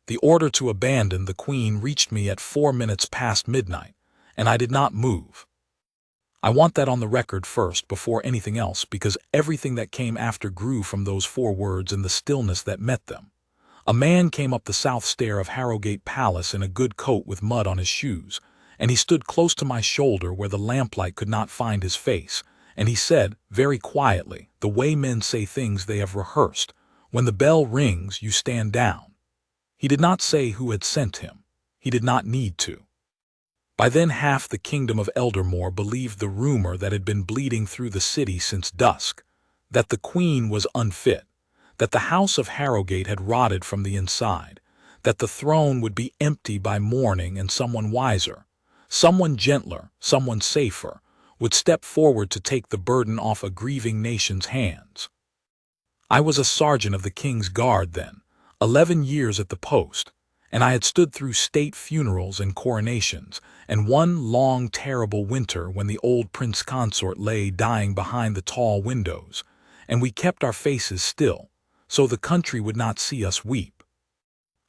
The order to abandon the queen reached me at 4 minutes past midnight, and I did not move. I want that on the record first before anything else, because everything that came after grew from those 4 words and the stillness that met them. A man came up the south stair of Harrowgate Palace in a good coat with mud on his shoes, and he stood close to my shoulder where the lamplight could not find his face, and he said, very quietly, the way men say things they have rehearsed, "When the bell rings, you stand down." He did not say who had sent him. He did not need to. By then half the Kingdom of Eldermoor believed the rumor that had been bleeding through the city since dusk, that the queen was unfit, that the House of Harrowgate had rotted from the inside, that the throne would be empty by morning, and someone wiser, someone gentler, someone safer, would step forward to take the burden off a grieving nation's hands. I was a sergeant of the King's Guard then, 11 years at the post, and I had stood through state funerals and coronations, and one long, terrible winter when the old prince consort lay dying behind the tall windows, and we kept our faces still, so the country would not see us weep.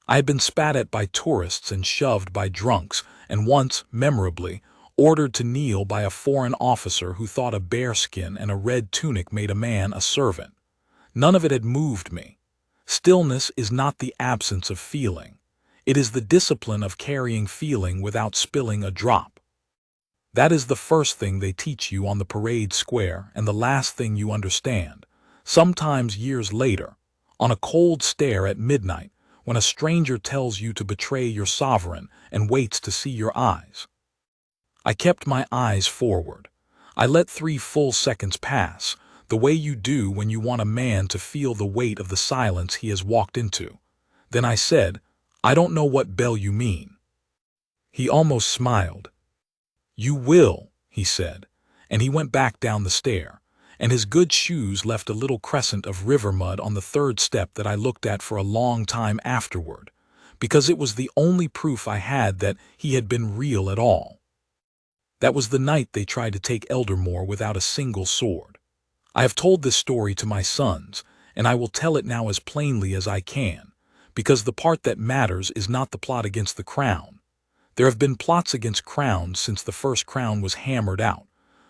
I had been spat at by tourists and shoved by drunks, and once, memorably, ordered to kneel by a foreign officer who thought a bearskin and a red tunic made a man a servant. None of it had moved me. Stillness is not the absence of feeling. It is the discipline of carrying feeling without spilling a drop. That is the first thing they teach you on the parade square, and the last thing you understand, sometimes years later, on a cold stair at midnight, when a stranger tells you to betray your sovereign and waits to see your eyes. I kept my eyes forward. I let 3 full seconds pass, the way you do when you want a man to feel the weight of the silence he has walked into. Then I said, "I don't know what bell you mean." He almost smiled. "You will," he said, and he went back down the stair, and his good shoes left a little crescent of river mud on the 3rd step that I looked at for a long time afterward, because it was the only proof I had that he had been real at all. That was the night they tried to take Eldermoor without a single sword. I have told this story to my sons, and I will tell it now as plainly as I can, because the part that matters is not the plot against the crown. There have been plots against crowns since the first crown was hammered out,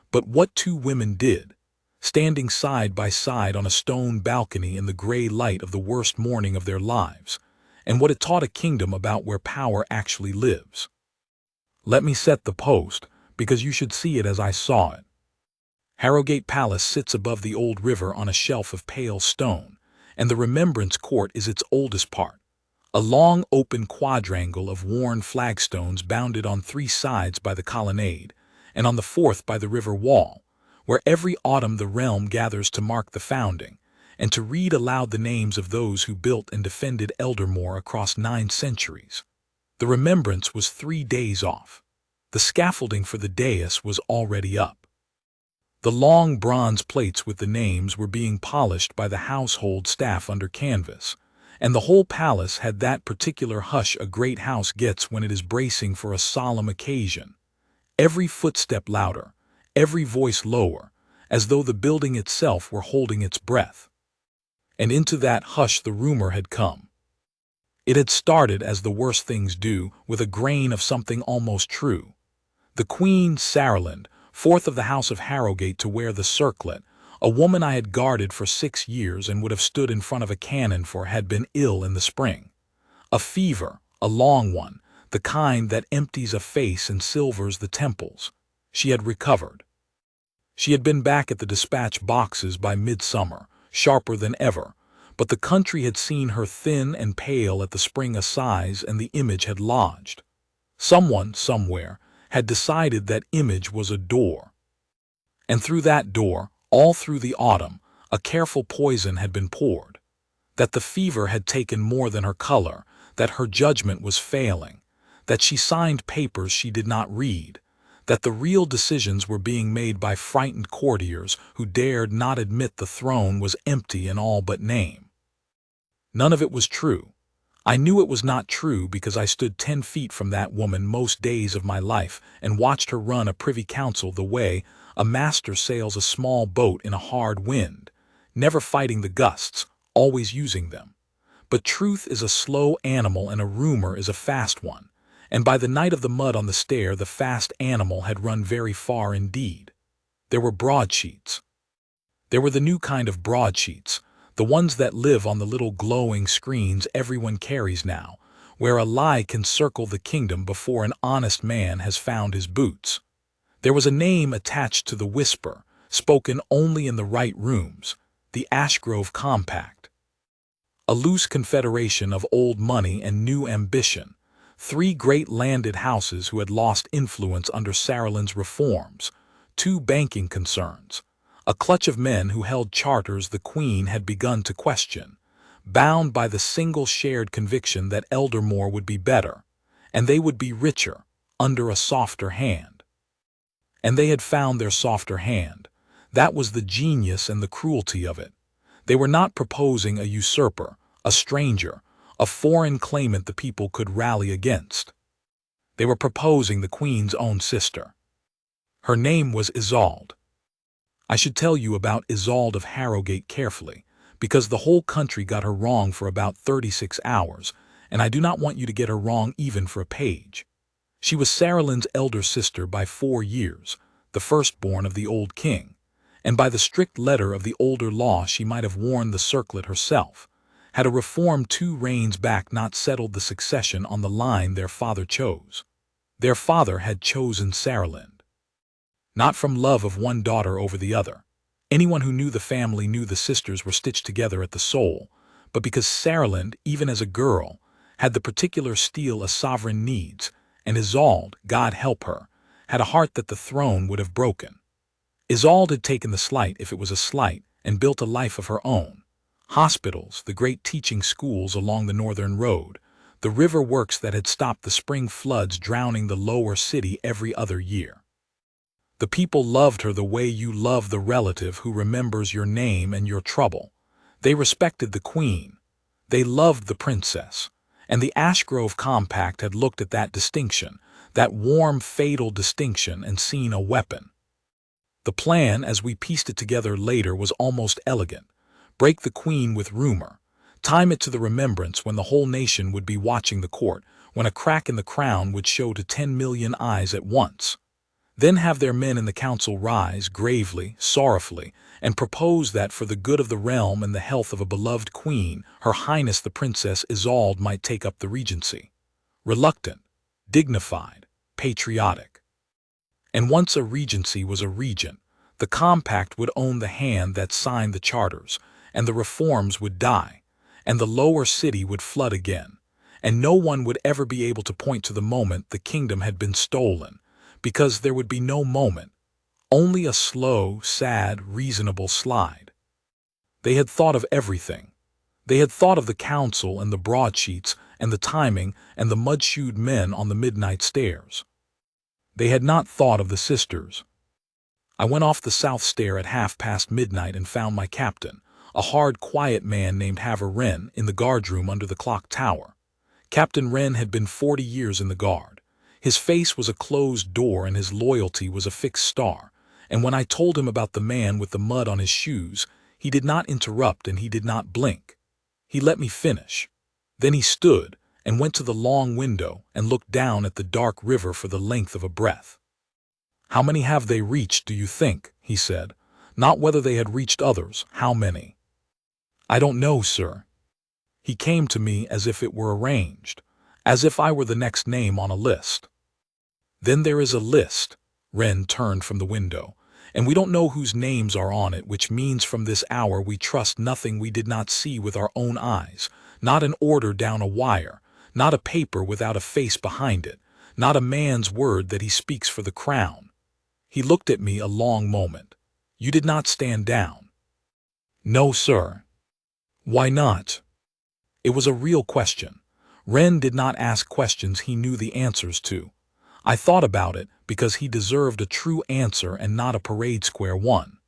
but what 2 women did, standing side by side on a stone balcony in the gray light of the worst morning of their lives, and what it taught a kingdom about where power actually lives. Let me set the post, because you should see it as I saw it. Harrowgate Palace sits above the old river on a shelf of pale stone, and the Remembrance Court is its oldest part, a long open quadrangle of worn flagstones bounded on 3 sides by the colonnade, and on the 4th by the river wall, where every autumn the realm gathers to mark the founding, and to read aloud the names of those who built and defended Eldermoor across 9 centuries. The Remembrance was 3 days off. The scaffolding for the dais was already up. The long bronze plates with the names were being polished by the household staff under canvas, and the whole palace had that particular hush a great house gets when it is bracing for a solemn occasion. Every footstep louder, every voice lower, as though the building itself were holding its breath. And into that hush the rumor had come. It had started, as the worst things do, with a grain of something almost true. The Queen Saralind, 4th of the House of Harrowgate to wear the circlet, a woman I had guarded for 6 years and would have stood in front of a cannon for, had been ill in the spring. A fever, a long one, the kind that empties a face and silvers the temples. She had recovered. She had been back at the dispatch boxes by midsummer, sharper than ever, but the country had seen her thin and pale at the spring assize, and the image had lodged. Someone, somewhere, had decided that image was a door. And through that door, all through the autumn, a careful poison had been poured. That the fever had taken more than her color, that her judgment was failing, that she signed papers she did not read, that the real decisions were being made by frightened courtiers who dared not admit the throne was empty in all but name. None of it was true. I knew it was not true because I stood 10 feet from that woman most days of my life and watched her run a privy council the way a master sails a small boat in a hard wind, never fighting the gusts, always using them. But truth is a slow animal and a rumor is a fast one, and by the night of the mud on the stair the fast animal had run very far indeed. There were broadsheets. There were the new kind of broadsheets, the ones that live on the little glowing screens everyone carries now, where a lie can circle the kingdom before an honest man has found his boots. There was a name attached to the whisper, spoken only in the right rooms, the Ashgrove Compact. A loose confederation of old money and new ambition, 3 great landed houses who had lost influence under Saralind's reforms, 2 banking concerns, a clutch of men who held charters the Queen had begun to question, bound by the single shared conviction that Eldermoor would be better, and they would be richer, under a softer hand. And they had found their softer hand. That was the genius and the cruelty of it. They were not proposing a usurper, a stranger, a foreign claimant the people could rally against. They were proposing the Queen's own sister. Her name was Isolde. I should tell you about Isolde of Harrowgate carefully, because the whole country got her wrong for about 36 hours, and I do not want you to get her wrong even for a page. She was Saralind's elder sister by 4 years, the firstborn of the old king, and by the strict letter of the older law she might have worn the circlet herself, had a reform 2 reigns back not settled the succession on the line their father chose. Their father had chosen Saralind. Not from love of one daughter over the other. Anyone who knew the family knew the sisters were stitched together at the soul, but because Saralind, even as a girl, had the particular steel a sovereign needs, and Isolde, God help her, had a heart that the throne would have broken. Isolde had taken the slight if it was a slight, and built a life of her own. Hospitals, the great teaching schools along the northern road, the river works that had stopped the spring floods drowning the lower city every other year. The people loved her the way you love the relative who remembers your name and your trouble. They respected the Queen. They loved the princess. And the Ashgrove Compact had looked at that distinction, that warm, fatal distinction, and seen a weapon. The plan, as we pieced it together later, was almost elegant. Break the Queen with rumor. Time it to the Remembrance when the whole nation would be watching the court, when a crack in the crown would show to 10 million eyes at once. Then have their men in the council rise, gravely, sorrowfully, and propose that for the good of the realm and the health of a beloved queen, Her Highness the Princess Isolde might take up the regency. Reluctant, dignified, patriotic. And once a regency was a regent, the compact would own the hand that signed the charters, and the reforms would die, and the lower city would flood again, and no one would ever be able to point to the moment the kingdom had been stolen, because there would be no moment, only a slow, sad, reasonable slide. They had thought of everything. They had thought of the council and the broadsheets and the timing and the mud-shoed men on the midnight stairs. They had not thought of the sisters. I went off the south stair at midnight and found my captain, a hard, quiet man named Wren, in the guardroom under the clock tower. Captain Wren had been 40 years in the guard. His face was a closed door and his loyalty was a fixed star, and when I told him about the man with the mud on his shoes, he did not interrupt and he did not blink. He let me finish. Then he stood and went to the long window and looked down at the dark river for the length of a breath. "How many have they reached, do you think?" he said. "Not whether they had reached others, how many?" "I don't know, sir." He came to me as if it were arranged, as if I were the next name on a list. "Then there is a list." Wren turned from the window. "And we don't know whose names are on it, which means from this hour we trust nothing we did not see with our own eyes, not an order down a wire, not a paper without a face behind it, not a man's word that he speaks for the crown." He looked at me a long moment. "You did not stand down?" "No, sir." "Why not?" It was a real question. Wren did not ask questions he knew the answers to. I thought about it because he deserved a true answer and not a parade square one.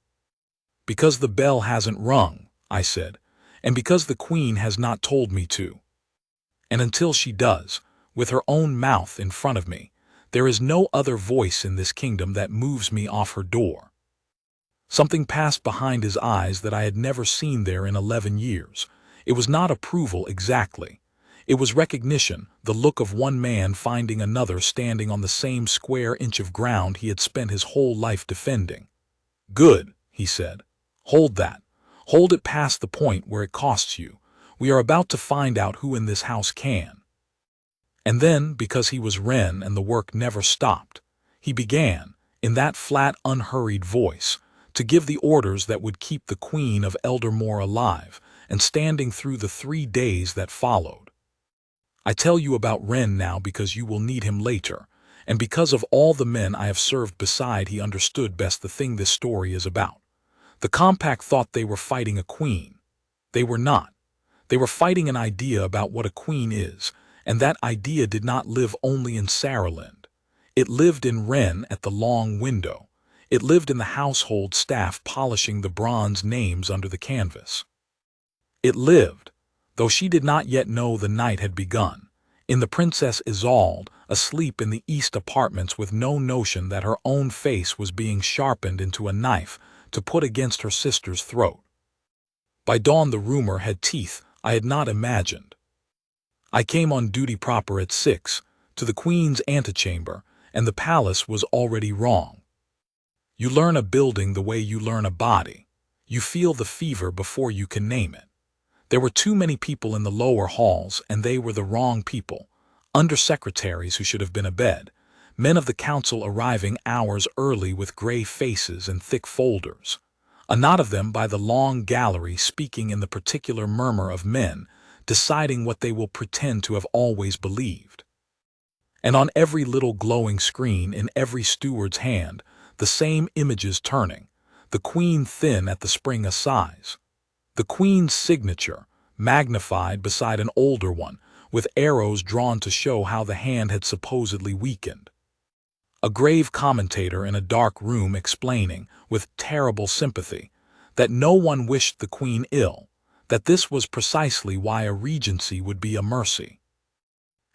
"Because the bell hasn't rung," I said, "and because the Queen has not told me to. And until she does, with her own mouth in front of me, there is no other voice in this kingdom that moves me off her door." Something passed behind his eyes that I had never seen there in 11 years. It was not approval exactly. It was recognition, the look of one man finding another standing on the same square inch of ground he had spent his whole life defending. "Good," he said. "Hold that. Hold it past the point where it costs you. We are about to find out who in this house can." And then, because he was Wren and the work never stopped, he began, in that flat, unhurried voice, to give the orders that would keep the Queen of Eldermoor alive and standing through the 3 days that followed. I tell you about Wren now because you will need him later, and because of all the men I have served beside he understood best the thing this story is about. The Compact thought they were fighting a queen. They were not. They were fighting an idea about what a queen is, and that idea did not live only in Saralind. It lived in Wren at the long window. It lived in the household staff polishing the bronze names under the canvas. It lived, though she did not yet know the night had begun, in the Princess Isolde, asleep in the east apartments with no notion that her own face was being sharpened into a knife to put against her sister's throat. By dawn the rumor had teeth I had not imagined. I came on duty proper at 6, to the Queen's antechamber, and the palace was already wrong. You learn a building the way you learn a body. You feel the fever before you can name it. There were too many people in the lower halls, and they were the wrong people. Undersecretaries who should have been abed, men of the council arriving hours early with gray faces and thick folders, a knot of them by the long gallery speaking in the particular murmur of men, deciding what they will pretend to have always believed. And on every little glowing screen in every steward's hand, the same images turning, the Queen thin at the spring assize, the Queen's signature, magnified beside an older one, with arrows drawn to show how the hand had supposedly weakened. A grave commentator in a dark room explaining, with terrible sympathy, that no one wished the Queen ill, that this was precisely why a regency would be a mercy.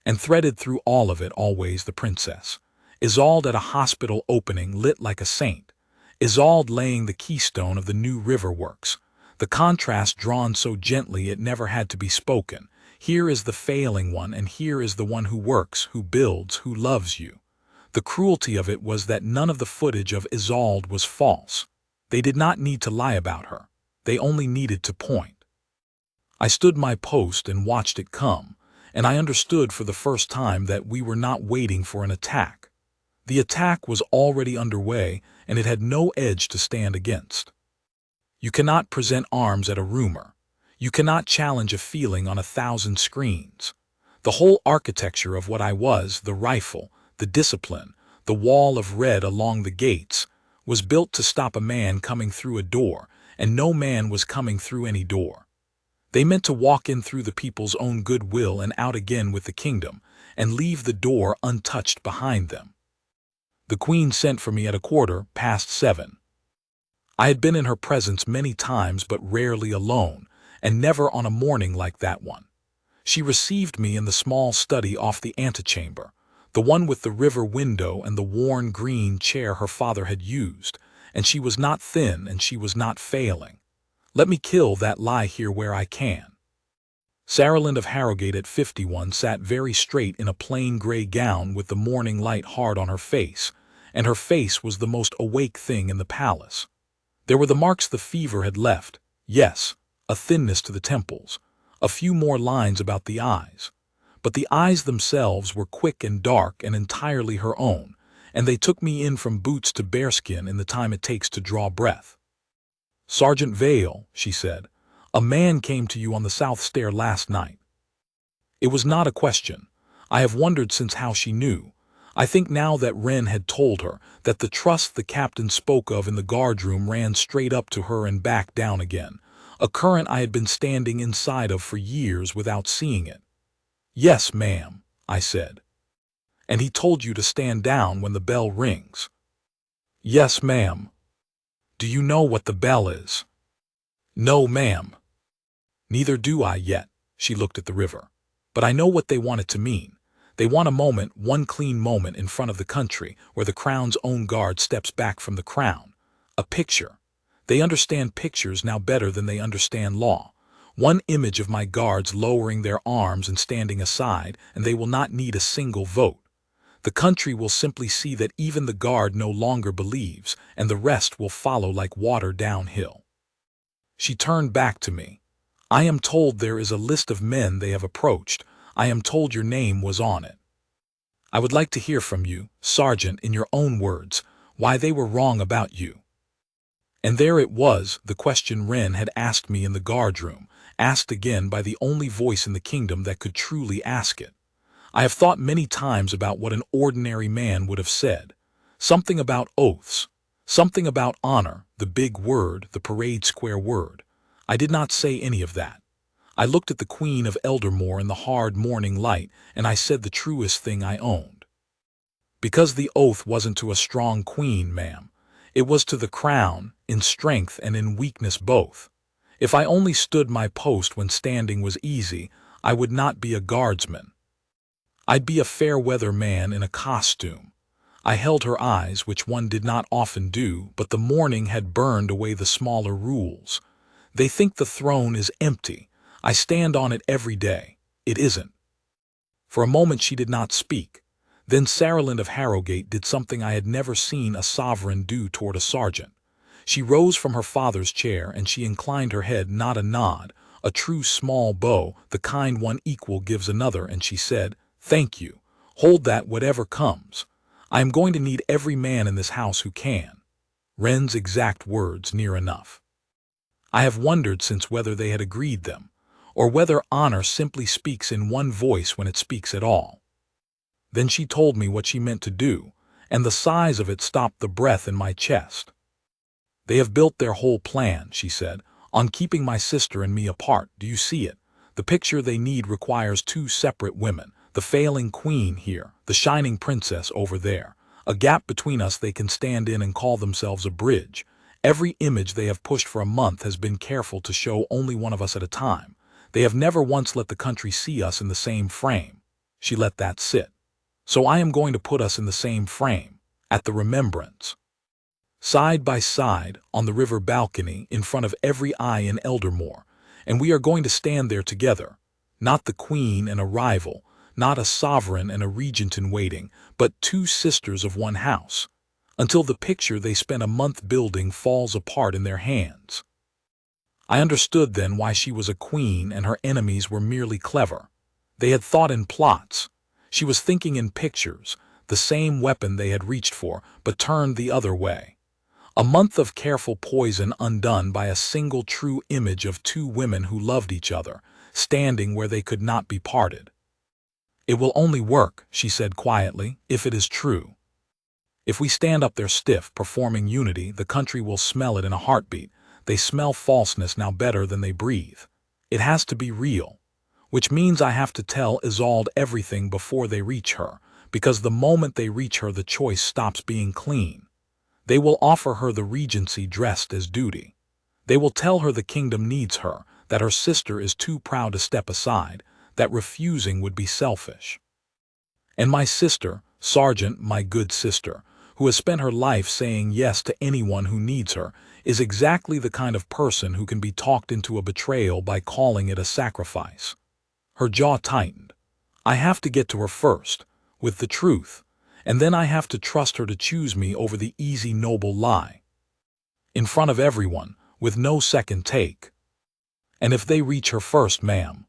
And threaded through all of it always the Princess, Isolde at a hospital opening lit like a saint, Isolde laying the keystone of the new river works, the contrast drawn so gently it never had to be spoken. Here is the failing one, and here is the one who works, who builds, who loves you. The cruelty of it was that none of the footage of Isolde was false. They did not need to lie about her. They only needed to point. I stood my post and watched it come, and I understood for the first time that we were not waiting for an attack. The attack was already underway, and it had no edge to stand against. You cannot present arms at a rumor. You cannot challenge a feeling on 1,000 screens. The whole architecture of what I was, the rifle, the discipline, the wall of red along the gates, was built to stop a man coming through a door, and no man was coming through any door. They meant to walk in through the people's own goodwill and out again with the kingdom, and leave the door untouched behind them. The Queen sent for me at 7:15. I had been in her presence many times, but rarely alone, and never on a morning like that one. She received me in the small study off the antechamber, the one with the river window and the worn green chair her father had used, and she was not thin and she was not failing. Let me kill that lie here where I can. Saralind of Harrowgate at 51 sat very straight in a plain gray gown with the morning light hard on her face, and her face was the most awake thing in the palace. There were the marks the fever had left, yes, a thinness to the temples, a few more lines about the eyes. But the eyes themselves were quick and dark and entirely her own, and they took me in from boots to bearskin in the time it takes to draw breath. "Sergeant Vale," she said, "a man came to you on the south stair last night." It was not a question. I have wondered since how she knew. I think now that Wren had told her that the trust the captain spoke of in the guardroom ran straight up to her and back down again, a current I had been standing inside of for years without seeing it. "Yes, ma'am," I said. "And he told you to stand down when the bell rings?" "Yes, ma'am." "Do you know what the bell is?" "No, ma'am." "Neither do I yet." She looked at the river. "But I know what they want it to mean. They want a moment, one clean moment in front of the country, where the crown's own guard steps back from the crown. A picture. They understand pictures now better than they understand law. One image of my guards lowering their arms and standing aside, and they will not need a single vote. The country will simply see that even the guard no longer believes, and the rest will follow like water downhill. She turned back to me. I am told there is a list of men they have approached. I am told your name was on it. I would like to hear from you, Sergeant, in your own words, why they were wrong about you. And there it was, the question Wren had asked me in the guardroom, asked again by the only voice in the kingdom that could truly ask it. I have thought many times about what an ordinary man would have said. Something about oaths. Something about honor, the big word, the parade square word. I did not say any of that. I looked at the Queen of Eldermoor in the hard morning light, and I said the truest thing I owned. Because the oath wasn't to a strong queen, ma'am. It was to the crown, in strength and in weakness both. If I only stood my post when standing was easy, I would not be a guardsman. I'd be a fair-weather man in a costume. I held her eyes, which one did not often do, but the morning had burned away the smaller rules. They think the throne is empty. I stand on it every day. It isn't. For a moment she did not speak. Then Saralind of Harrowgate did something I had never seen a sovereign do toward a sergeant. She rose from her father's chair and she inclined her head, not a nod, a true small bow, the kind one equal gives another, and she said, "Thank you. Hold that whatever comes. I am going to need every man in this house who can." Wren's exact words, near enough. I have wondered since whether they had agreed them, or whether honor simply speaks in one voice when it speaks at all. Then she told me what she meant to do, and the size of it stopped the breath in my chest. "They have built their whole plan," she said, "on keeping my sister and me apart. Do you see it? The picture they need requires two separate women, the failing queen here, the shining princess over there. A gap between us they can stand in and call themselves a bridge. Every image they have pushed for a month has been careful to show only one of us at a time. They have never once let the country see us in the same frame." She let that sit. "So I am going to put us in the same frame, at the Remembrance. Side by side, on the river balcony, in front of every eye in Eldermoor, and we are going to stand there together, not the queen and a rival, not a sovereign and a regent in waiting, but two sisters of one house, until the picture they spent a month building falls apart in their hands." I understood then why she was a queen and her enemies were merely clever. They had thought in plots. She was thinking in pictures, the same weapon they had reached for, but turned the other way. A month of careful poison undone by a single true image of two women who loved each other, standing where they could not be parted. "It will only work," she said quietly, "if it is true. If we stand up there stiff, performing unity, the country will smell it in a heartbeat. They smell falseness now better than they breathe. It has to be real. Which means I have to tell Isolde everything before they reach her, because the moment they reach her the choice stops being clean. They will offer her the regency dressed as duty. They will tell her the kingdom needs her, that her sister is too proud to step aside, that refusing would be selfish. And my sister, Sergeant, my good sister, who has spent her life saying yes to anyone who needs her, is exactly the kind of person who can be talked into a betrayal by calling it a sacrifice." Her jaw tightened. "I have to get to her first, with the truth, and then I have to trust her to choose me over the easy noble lie. In front of everyone, with no second take. And if they reach her first, ma'am,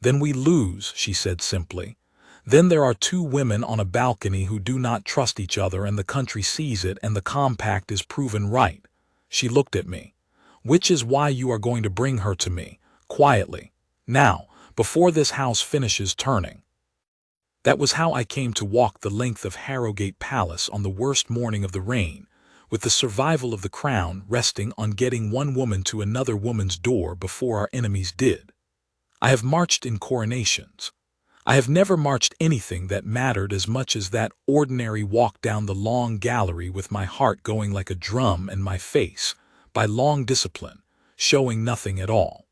then we lose," she said simply. "Then there are two women on a balcony who do not trust each other, and the country sees it, and the compact is proven right." She looked at me. "Which is why you are going to bring her to me, quietly, now, before this house finishes turning." That was how I came to walk the length of Harrowgate Palace on the worst morning of the reign, with the survival of the crown resting on getting one woman to another woman's door before our enemies did. I have marched in coronations. I have never marched anything that mattered as much as that ordinary walk down the long gallery with my heart going like a drum and my face, by long discipline, showing nothing at all.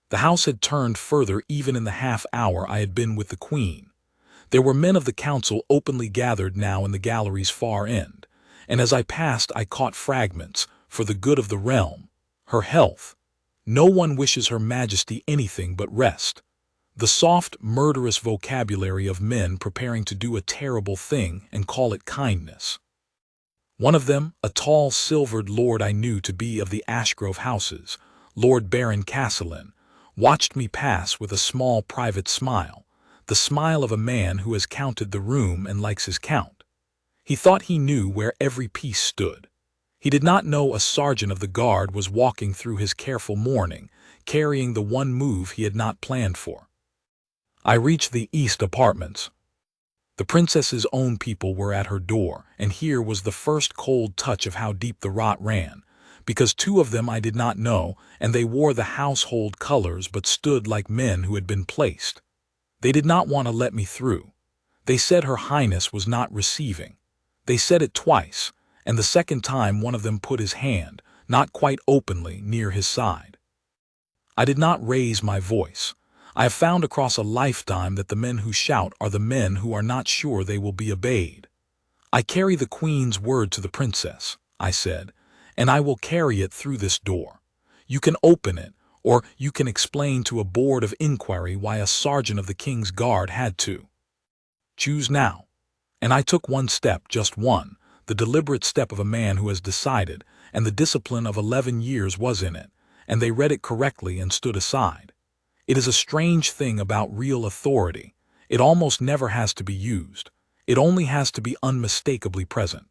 The house had turned further even in the half-hour I had been with the queen. There were men of the council openly gathered now in the gallery's far end, and as I passed I caught fragments, for the good of the realm, her health, No one wishes Her Majesty anything but rest. The soft, murderous vocabulary of men preparing to do a terrible thing and call it kindness. One of them, a tall, silvered lord I knew to be of the Ashgrove houses, Lord Baron Castellan, watched me pass with a small private smile, the smile of a man who has counted the room and likes his count. He thought he knew where every piece stood. He did not know a sergeant of the guard was walking through his careful mourning, carrying the one move he had not planned for. I reached the east apartments. The princess's own people were at her door, and here was the first cold touch of how deep the rot ran, because two of them I did not know, and they wore the household colors but stood like men who had been placed. They did not want to let me through. They said Her Highness was not receiving. They said it twice, and the second time one of them put his hand, not quite openly, near his side. I did not raise my voice. I have found across a lifetime that the men who shout are the men who are not sure they will be obeyed. I carry the Queen's word to the princess, I said, and I will carry it through this door. You can open it, or you can explain to a board of inquiry why a sergeant of the King's Guard had to. Choose now. And I took one step, just one, the deliberate step of a man who has decided, and the discipline of 11 years was in it, and they read it correctly and stood aside. It is a strange thing about real authority. It almost never has to be used. It only has to be unmistakably present.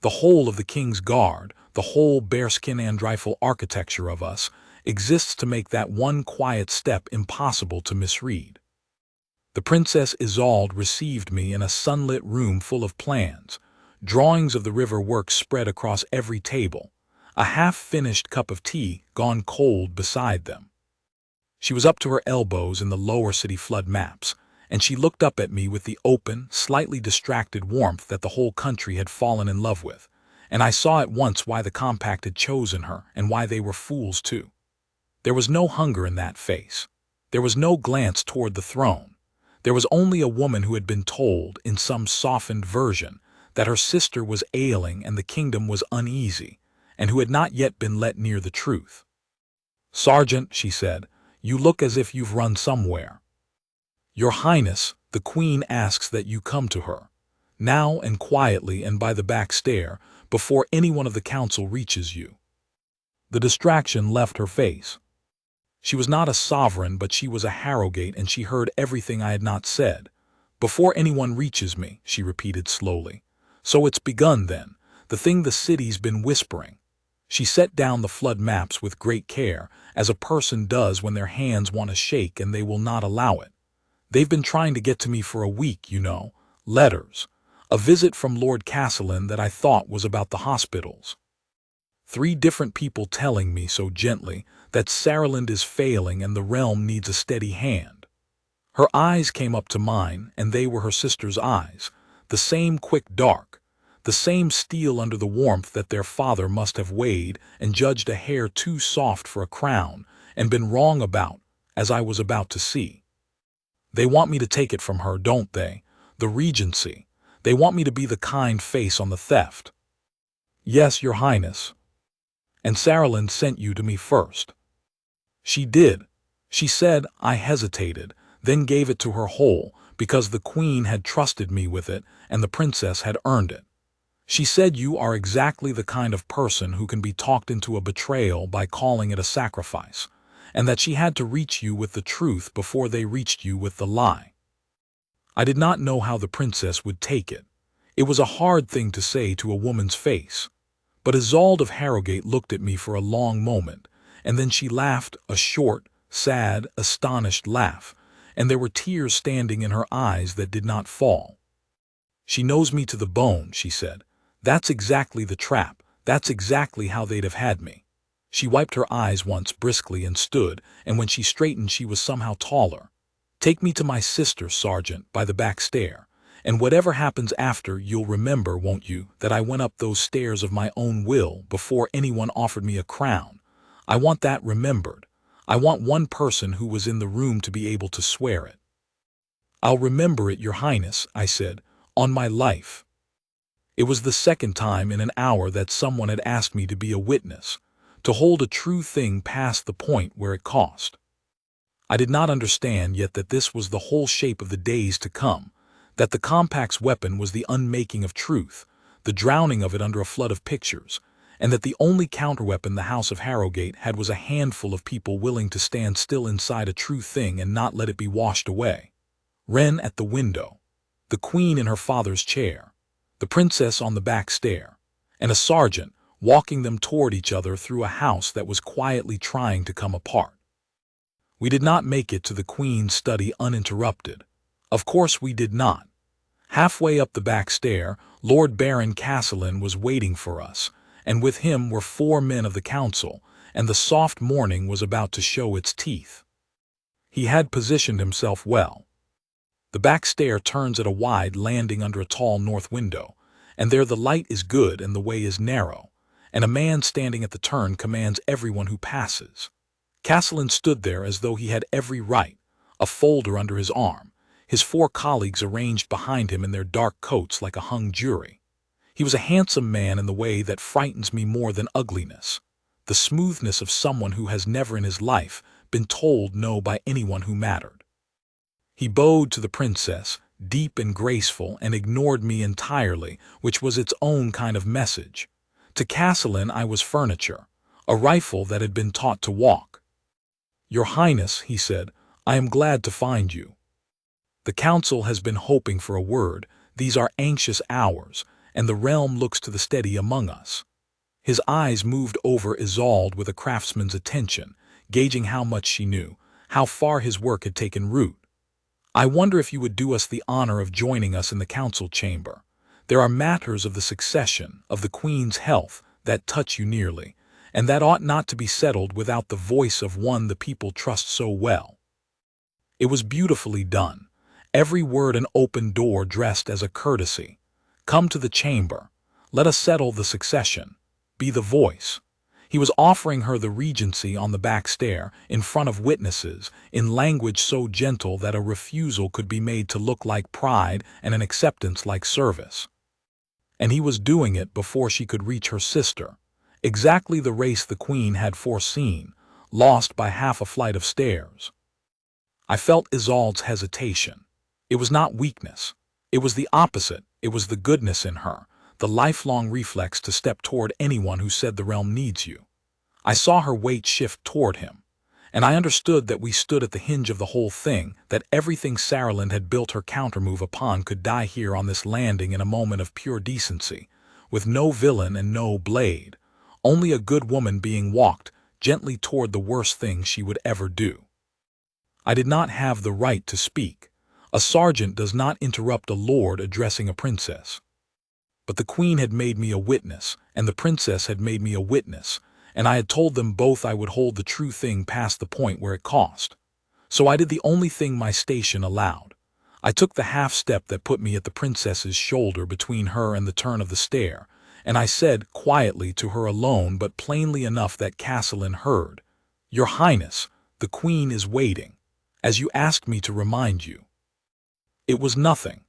The whole of the King's Guard, the whole bearskin and rifle architecture of us, exists to make that one quiet step impossible to misread. The Princess Isolde received me in a sunlit room full of plans, drawings of the river works spread across every table, a half-finished cup of tea gone cold beside them. She was up to her elbows in the lower city flood maps, and she looked up at me with the open, slightly distracted warmth that the whole country had fallen in love with, and I saw at once why the compact had chosen her and why they were fools too. There was no hunger in that face. There was no glance toward the throne. There was only a woman who had been told, in some softened version, that her sister was ailing and the kingdom was uneasy, and who had not yet been let near the truth. "Sergeant," she said, "you look as if you've run somewhere. Your Highness, the Queen asks that you come to her, now and quietly and by the back stair, before any one of the council reaches you." The distraction left her face. She was not a sovereign, but she was a Harrowgate, and she heard everything I had not said. "Before anyone reaches me," she repeated slowly. "So it's begun then, the thing the city's been whispering." She set down the flood maps with great care, as a person does when their hands want to shake and they will not allow it. "They've been trying to get to me for a week, you know. Letters. A visit from Lord Castellan that I thought was about the hospitals. 3 different people telling me so gently that Saralind is failing and the realm needs a steady hand." Her eyes came up to mine, and they were her sister's eyes, the same quick dark, the same steel under the warmth that their father must have weighed and judged a hair too soft for a crown and been wrong about, as I was about to see. "They want me to take it from her, don't they? The regency. They want me to be the kind face on the theft." "Yes, Your Highness. And Saralind sent you to me first." "She did. She said," I hesitated, then gave it to her whole, because the Queen had trusted me with it and the Princess had earned it. "She said you are exactly the kind of person who can be talked into a betrayal by calling it a sacrifice, and that she had to reach you with the truth before they reached you with the lie." I did not know how the Princess would take it. It was a hard thing to say to a woman's face. But Isolde of Harrowgate looked at me for a long moment, and then she laughed, a short, sad, astonished laugh, and there were tears standing in her eyes that did not fall. "She knows me to the bone," she said. "That's exactly the trap. That's exactly how they'd have had me." She wiped her eyes once briskly and stood, and when she straightened she was somehow taller. "Take me to my sister, Sergeant, by the back stair. And whatever happens after, you'll remember, won't you, that I went up those stairs of my own will before anyone offered me a crown. I want that remembered. I want one person who was in the room to be able to swear it." "I'll remember it, Your Highness," I said, "on my life." It was the second time in an hour that someone had asked me to be a witness, to hold a true thing past the point where it cost. I did not understand yet that this was the whole shape of the days to come, that the compact's weapon was the unmaking of truth, the drowning of it under a flood of pictures, and that the only counterweapon the House of Harrowgate had was a handful of people willing to stand still inside a true thing and not let it be washed away. Wren at the window, the Queen in her father's chair, the Princess on the back stair, and a sergeant walking them toward each other through a house that was quietly trying to come apart. We did not make it to the Queen's study uninterrupted. Of course we did not. Halfway up the back stair, Lord Baron Castellan was waiting for us, and with him were 4 men of the council, and the soft morning was about to show its teeth. He had positioned himself well. The back stair turns at a wide landing under a tall north window, and there the light is good and the way is narrow, and a man standing at the turn commands everyone who passes. Castellan stood there as though he had every right, a folder under his arm, his 4 colleagues arranged behind him in their dark coats like a hung jury. He was a handsome man in the way that frightens me more than ugliness, the smoothness of someone who has never in his life been told no by anyone who mattered. He bowed to the princess, deep and graceful, and ignored me entirely, which was its own kind of message. To Castellan I was furniture, a rifle that had been taught to walk. "Your Highness," he said, "I am glad to find you. The council has been hoping for a word. These are anxious hours, and the realm looks to the steady among us." His eyes moved over Isolde with a craftsman's attention, gauging how much she knew, how far his work had taken root. "I wonder if you would do us the honor of joining us in the council chamber. There are matters of the succession, of the Queen's health, that touch you nearly, and that ought not to be settled without the voice of one the people trust so well." It was beautifully done, every word an open door dressed as a courtesy. Come to the chamber. Let us settle the succession. Be the voice. He was offering her the regency on the back stair, in front of witnesses, in language so gentle that a refusal could be made to look like pride and an acceptance like service. And he was doing it before she could reach her sister, exactly the race the Queen had foreseen, lost by half a flight of stairs. I felt Isolde's hesitation. It was not weakness. It was the opposite. It was the goodness in her, the lifelong reflex to step toward anyone who said the realm needs you. I saw her weight shift toward him, and I understood that we stood at the hinge of the whole thing, that everything Saralind had built her countermove upon could die here on this landing in a moment of pure decency, with no villain and no blade, only a good woman being walked gently toward the worst thing she would ever do. I did not have the right to speak. A sergeant does not interrupt a lord addressing a princess. But the Queen had made me a witness, and the princess had made me a witness, and I had told them both I would hold the true thing past the point where it cost. So I did the only thing my station allowed. I took the half-step that put me at the princess's shoulder between her and the turn of the stair, and I said quietly to her alone but plainly enough that Castellan heard, "Your Highness, the Queen is waiting, as you asked me to remind you." It was nothing.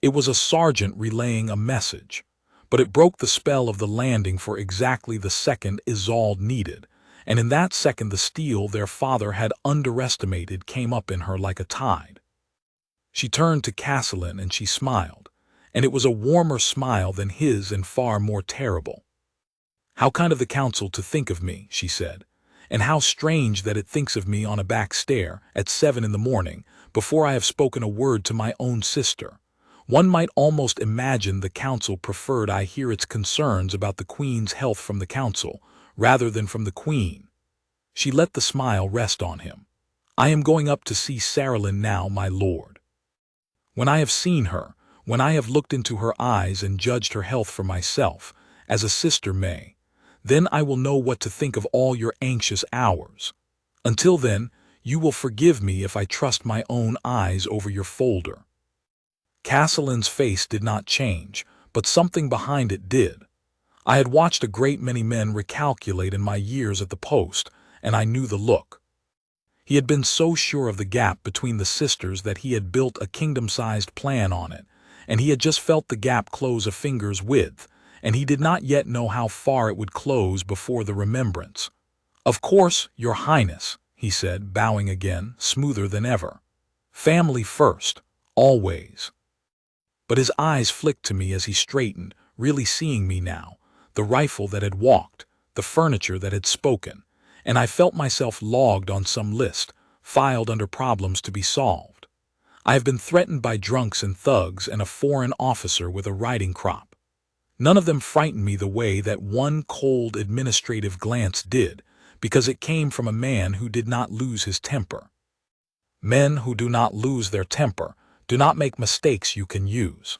It was a sergeant relaying a message, but it broke the spell of the landing for exactly the second Isolde needed, and in that second the steel their father had underestimated came up in her like a tide. She turned to Castellan and she smiled, and it was a warmer smile than his and far more terrible. "How kind of the council to think of me," she said, "and how strange that it thinks of me on a back stair at 7 in the morning, before I have spoken a word to my own sister. One might almost imagine the council preferred I hear its concerns about the Queen's health from the council, rather than from the Queen." She let the smile rest on him. "I am going up to see Saralind now, my lord. When I have seen her, when I have looked into her eyes and judged her health for myself, as a sister may, then I will know what to think of all your anxious hours. Until then, you will forgive me if I trust my own eyes over your folder." Castellan's face did not change, but something behind it did. I had watched a great many men recalculate in my years at the post, and I knew the look. He had been so sure of the gap between the sisters that he had built a kingdom-sized plan on it, and he had just felt the gap close a finger's width, and he did not yet know how far it would close before the Remembrance. "Of course, your highness," he said, bowing again, smoother than ever. "Family first, always." But his eyes flicked to me as he straightened, really seeing me now, the rifle that had walked, the furniture that had spoken, and I felt myself logged on some list, filed under problems to be solved. I have been threatened by drunks and thugs and a foreign officer with a riding crop. None of them frightened me the way that one cold administrative glance did, because it came from a man who did not lose his temper. Men who do not lose their temper do not make mistakes you can use.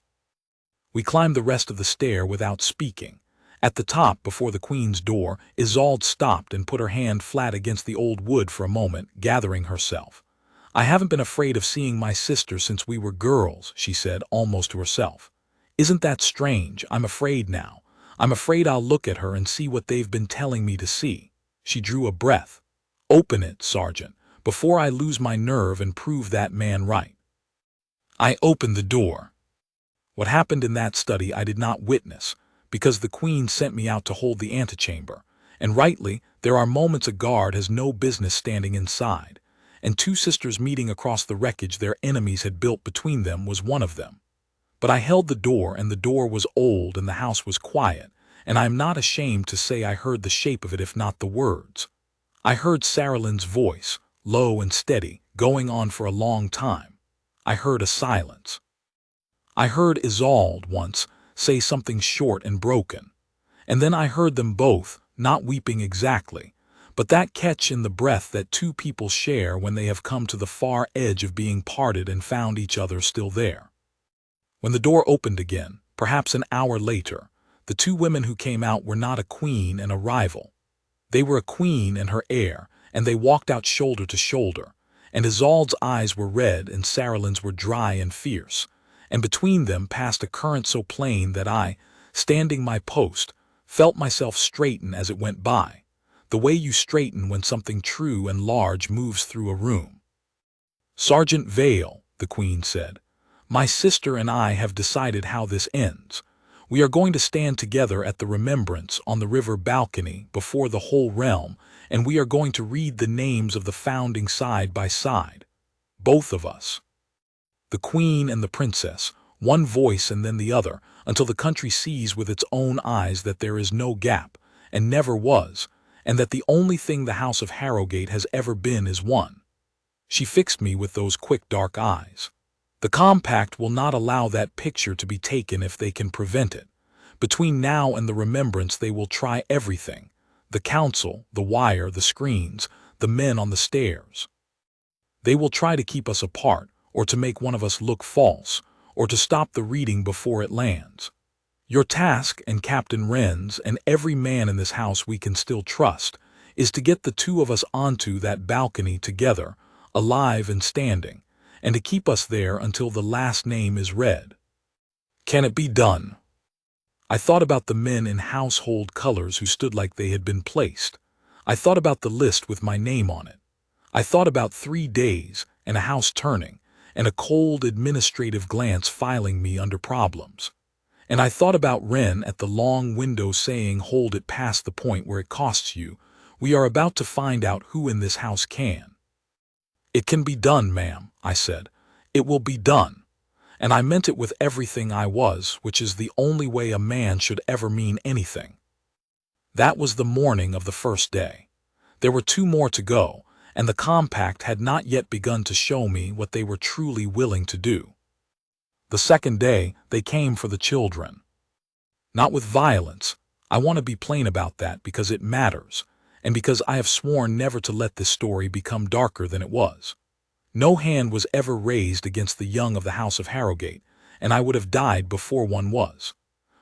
We climbed the rest of the stair without speaking. At the top, before the Queen's door, Isolde stopped and put her hand flat against the old wood for a moment, gathering herself. "I haven't been afraid of seeing my sister since we were girls," she said, almost to herself. "Isn't that strange? I'm afraid now. I'm afraid I'll look at her and see what they've been telling me to see." She drew a breath. "Open it, Sergeant, before I lose my nerve and prove that man right." I opened the door. What happened in that study I did not witness, because the Queen sent me out to hold the antechamber, and rightly, there are moments a guard has no business standing inside, and two sisters meeting across the wreckage their enemies had built between them was one of them. But I held the door, and the door was old and the house was quiet, and I am not ashamed to say I heard the shape of it if not the words. I heard Saralind's voice, low and steady, going on for a long time. I heard a silence. I heard Isolde once say something short and broken, and then I heard them both, not weeping exactly, but that catch in the breath that two people share when they have come to the far edge of being parted and found each other still there. When the door opened again, perhaps an hour later, the two women who came out were not a queen and a rival. They were a queen and her heir, and they walked out shoulder to shoulder, and Isolde's eyes were red and Saralind's were dry and fierce, and between them passed a current so plain that I, standing my post, felt myself straighten as it went by, the way you straighten when something true and large moves through a room. "Sergeant Vale," the Queen said, "my sister and I have decided how this ends. We are going to stand together at the Remembrance on the river balcony before the whole realm, and we are going to read the names of the founding side by side. Both of us. The Queen and the Princess, one voice and then the other, until the country sees with its own eyes that there is no gap, and never was, and that the only thing the House of Harrowgate has ever been is one." She fixed me with those quick dark eyes. "The compact will not allow that picture to be taken if they can prevent it. Between now and the Remembrance they will try everything. The council, the wire, the screens, the men on the stairs. They will try to keep us apart, or to make one of us look false, or to stop the reading before it lands. Your task, and Captain Wren's, and every man in this house we can still trust, is to get the two of us onto that balcony together, alive and standing, and to keep us there until the last name is read. Can it be done?" I thought about the men in household colors who stood like they had been placed. I thought about the list with my name on it. I thought about 3 days, and a house turning, and a cold administrative glance filing me under problems. And I thought about Wren at the long window saying, "Hold it past the point where it costs you. We are about to find out who in this house can." "It can be done, ma'am," I said. "It will be done." And I meant it with everything I was, which is the only way a man should ever mean anything. That was the morning of the first day. There were 2 more to go, and the compact had not yet begun to show me what they were truly willing to do. The second day, they came for the children. Not with violence. I want to be plain about that because it matters, and because I have sworn never to let this story become darker than it was. No hand was ever raised against the young of the House of Harrowgate, and I would have died before one was.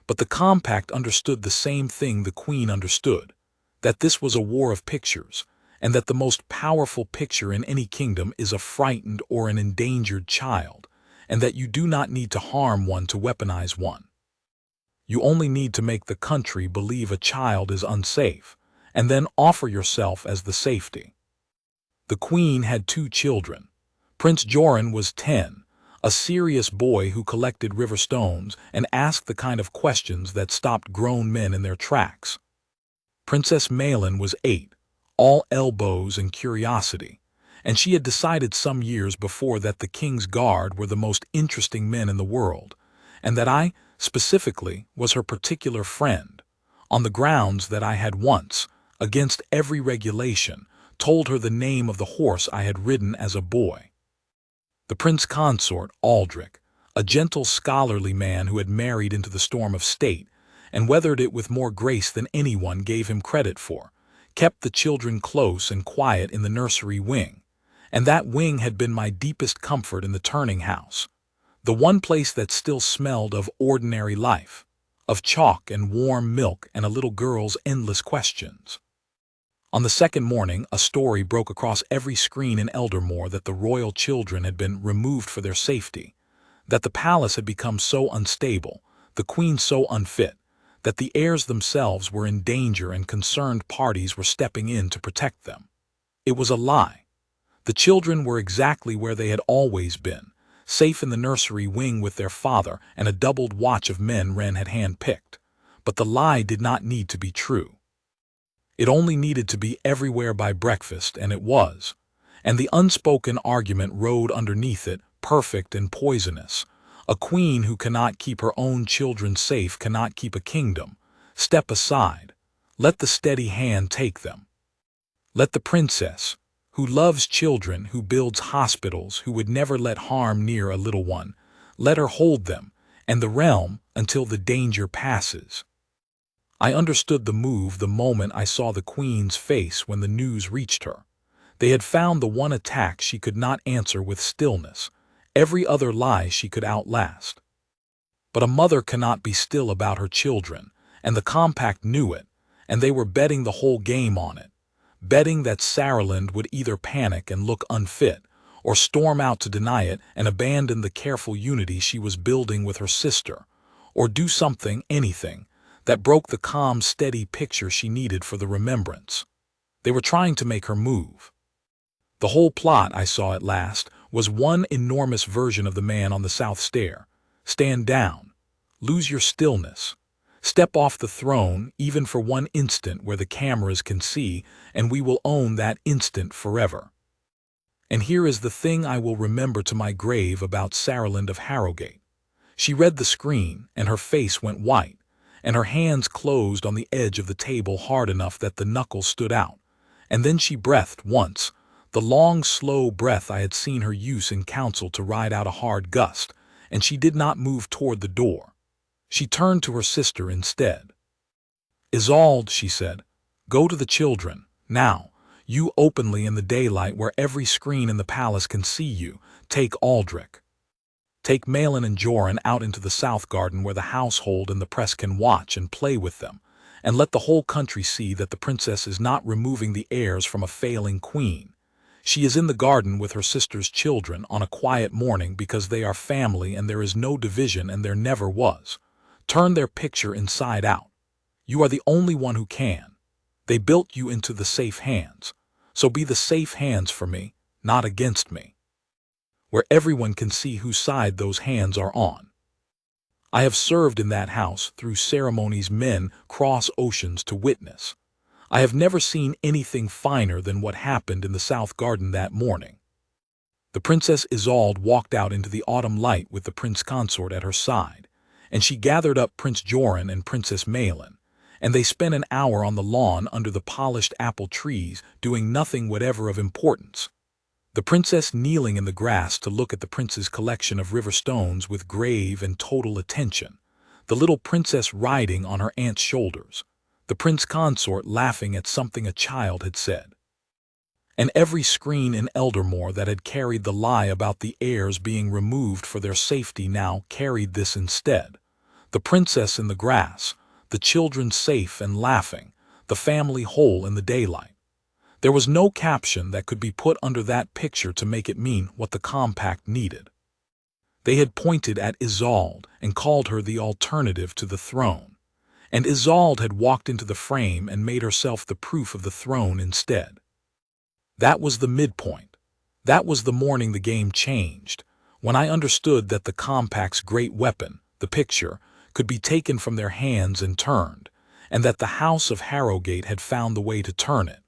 But the compact understood the same thing the Queen understood, that this was a war of pictures, and that the most powerful picture in any kingdom is a frightened or an endangered child, and that you do not need to harm one to weaponize one. You only need to make the country believe a child is unsafe, and then offer yourself as the safety. The Queen had 2 children. Prince Joran was 10, a serious boy who collected river stones and asked the kind of questions that stopped grown men in their tracks. Princess Malin was 8, all elbows and curiosity, and she had decided some years before that the king's guard were the most interesting men in the world, and that I, specifically, was her particular friend, on the grounds that I had once, against every regulation, told her the name of the horse I had ridden as a boy. The prince consort, Aldrich, a gentle scholarly man who had married into the storm of state, and weathered it with more grace than anyone gave him credit for, kept the children close and quiet in the nursery wing, and that wing had been my deepest comfort in the turning house, the one place that still smelled of ordinary life, of chalk and warm milk and a little girl's endless questions. On the second morning, a story broke across every screen in Eldermoor that the royal children had been removed for their safety, that the palace had become so unstable, the queen so unfit, that the heirs themselves were in danger and concerned parties were stepping in to protect them. It was a lie. The children were exactly where they had always been, safe in the nursery wing with their father and a doubled watch of men Wren had hand-picked. But the lie did not need to be true. It only needed to be everywhere by breakfast, and it was. And the unspoken argument rode underneath it, perfect and poisonous. A queen who cannot keep her own children safe cannot keep a kingdom. Step aside. Let the steady hand take them. Let the princess, who loves children, who builds hospitals, who would never let harm near a little one, let her hold them, and the realm until the danger passes. I understood the move the moment I saw the queen's face when the news reached her. They had found the one attack she could not answer with stillness, every other lie she could outlast. But a mother cannot be still about her children, and the compact knew it, and they were betting the whole game on it, betting that Saralind would either panic and look unfit, or storm out to deny it and abandon the careful unity she was building with her sister, or do something, anything, that broke the calm, steady picture she needed for the Remembrance. They were trying to make her move. The whole plot, I saw at last, was one enormous version of the man on the south stair. Stand down. Lose your stillness. Step off the throne, even for one instant where the cameras can see, and we will own that instant forever. And here is the thing I will remember to my grave about Saralind of Harrowgate. She read the screen, and her face went white, and her hands closed on the edge of the table hard enough that the knuckles stood out, and then she breathed once, the long, slow breath I had seen her use in council to ride out a hard gust, and she did not move toward the door. She turned to her sister instead. "Isolde," she said, "go to the children, now, you openly in the daylight where every screen in the palace can see you. Take Aldrich. Take Malin and Joran out into the south garden where the household and the press can watch and play with them, and let the whole country see that the princess is not removing the heirs from a failing queen. She is in the garden with her sister's children on a quiet morning because they are family and there is no division and there never was. Turn their picture inside out. You are the only one who can. They built you into the safe hands, so be the safe hands for me, not against me, where everyone can see whose side those hands are on. I have served in that house through ceremonies men cross oceans to witness. I have never seen anything finer than what happened in the south garden that morning." The Princess Isolde walked out into the autumn light with the prince consort at her side, and she gathered up Prince Joran and Princess Malin, and they spent an hour on the lawn under the polished apple trees doing nothing whatever of importance. The princess kneeling in the grass to look at the prince's collection of river stones with grave and total attention, the little princess riding on her aunt's shoulders, the prince consort laughing at something a child had said. And every screen in Eldermoor that had carried the lie about the heirs being removed for their safety now carried this instead: the princess in the grass, the children safe and laughing, the family whole in the daylight. There was no caption that could be put under that picture to make it mean what the compact needed. They had pointed at Isolde and called her the alternative to the throne, and Isolde had walked into the frame and made herself the proof of the throne instead. That was the midpoint. That was the morning the game changed, when I understood that the compact's great weapon, the picture, could be taken from their hands and turned, and that the House of Harrowgate had found the way to turn it.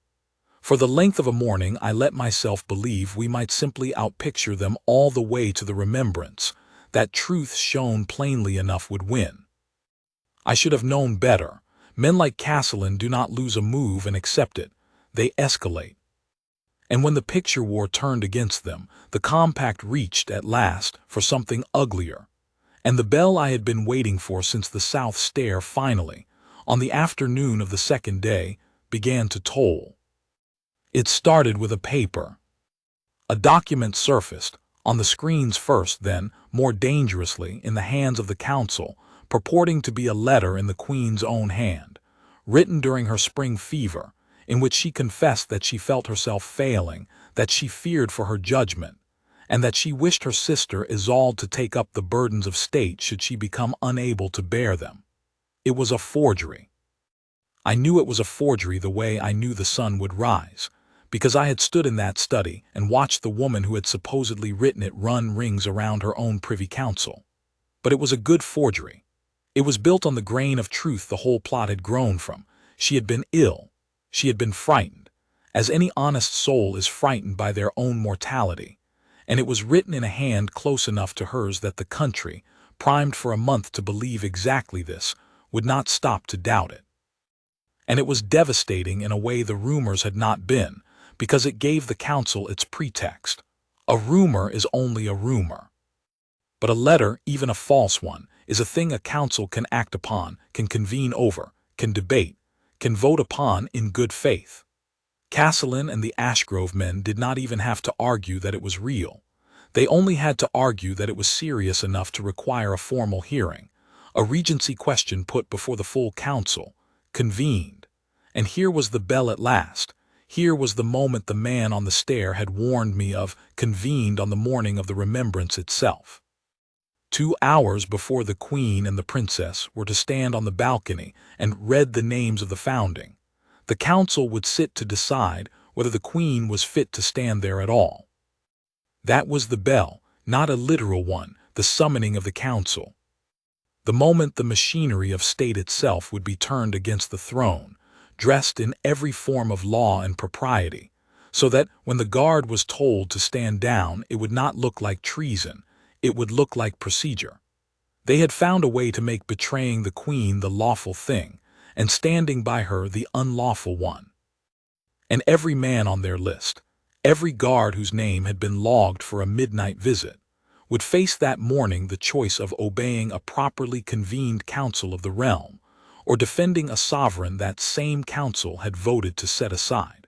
For the length of a morning I let myself believe we might simply outpicture them all the way to the Remembrance, that truth shown plainly enough would win. I should have known better. Men like Saralind do not lose a move and accept it. They escalate. And when the picture war turned against them, the compact reached, at last, for something uglier. And the bell I had been waiting for since the South Stair finally, on the afternoon of the second day, began to toll. It started with a paper. A document surfaced, on the screens first, then, more dangerously, in the hands of the council, purporting to be a letter in the Queen's own hand, written during her spring fever, in which she confessed that she felt herself failing, that she feared for her judgment, and that she wished her sister Isolde to take up the burdens of state should she become unable to bear them. It was a forgery. I knew it was a forgery the way I knew the sun would rise, because I had stood in that study and watched the woman who had supposedly written it run rings around her own privy council. But it was a good forgery. It was built on the grain of truth the whole plot had grown from. She had been ill. She had been frightened, as any honest soul is frightened by their own mortality, and it was written in a hand close enough to hers that the country, primed for a month to believe exactly this, would not stop to doubt it. And it was devastating in a way the rumors had not been, because it gave the council its pretext. A rumor is only a rumor. But a letter, even a false one, is a thing a council can act upon, can convene over, can debate, can vote upon in good faith. Saralind and the Ashgrove men did not even have to argue that it was real. They only had to argue that it was serious enough to require a formal hearing, a regency question put before the full council, convened. And here was the bell at last. Here was the moment the man on the stair had warned me of, convened on the morning of the Remembrance itself. 2 hours before the Queen and the Princess were to stand on the balcony and read the names of the founding, the council would sit to decide whether the Queen was fit to stand there at all. That was the bell, not a literal one, the summoning of the council. The moment the machinery of state itself would be turned against the throne, dressed in every form of law and propriety, so that when the guard was told to stand down it would not look like treason, it would look like procedure. They had found a way to make betraying the Queen the lawful thing, and standing by her the unlawful one. And every man on their list, every guard whose name had been logged for a midnight visit, would face that morning the choice of obeying a properly convened council of the realm, or defending a sovereign that same council had voted to set aside.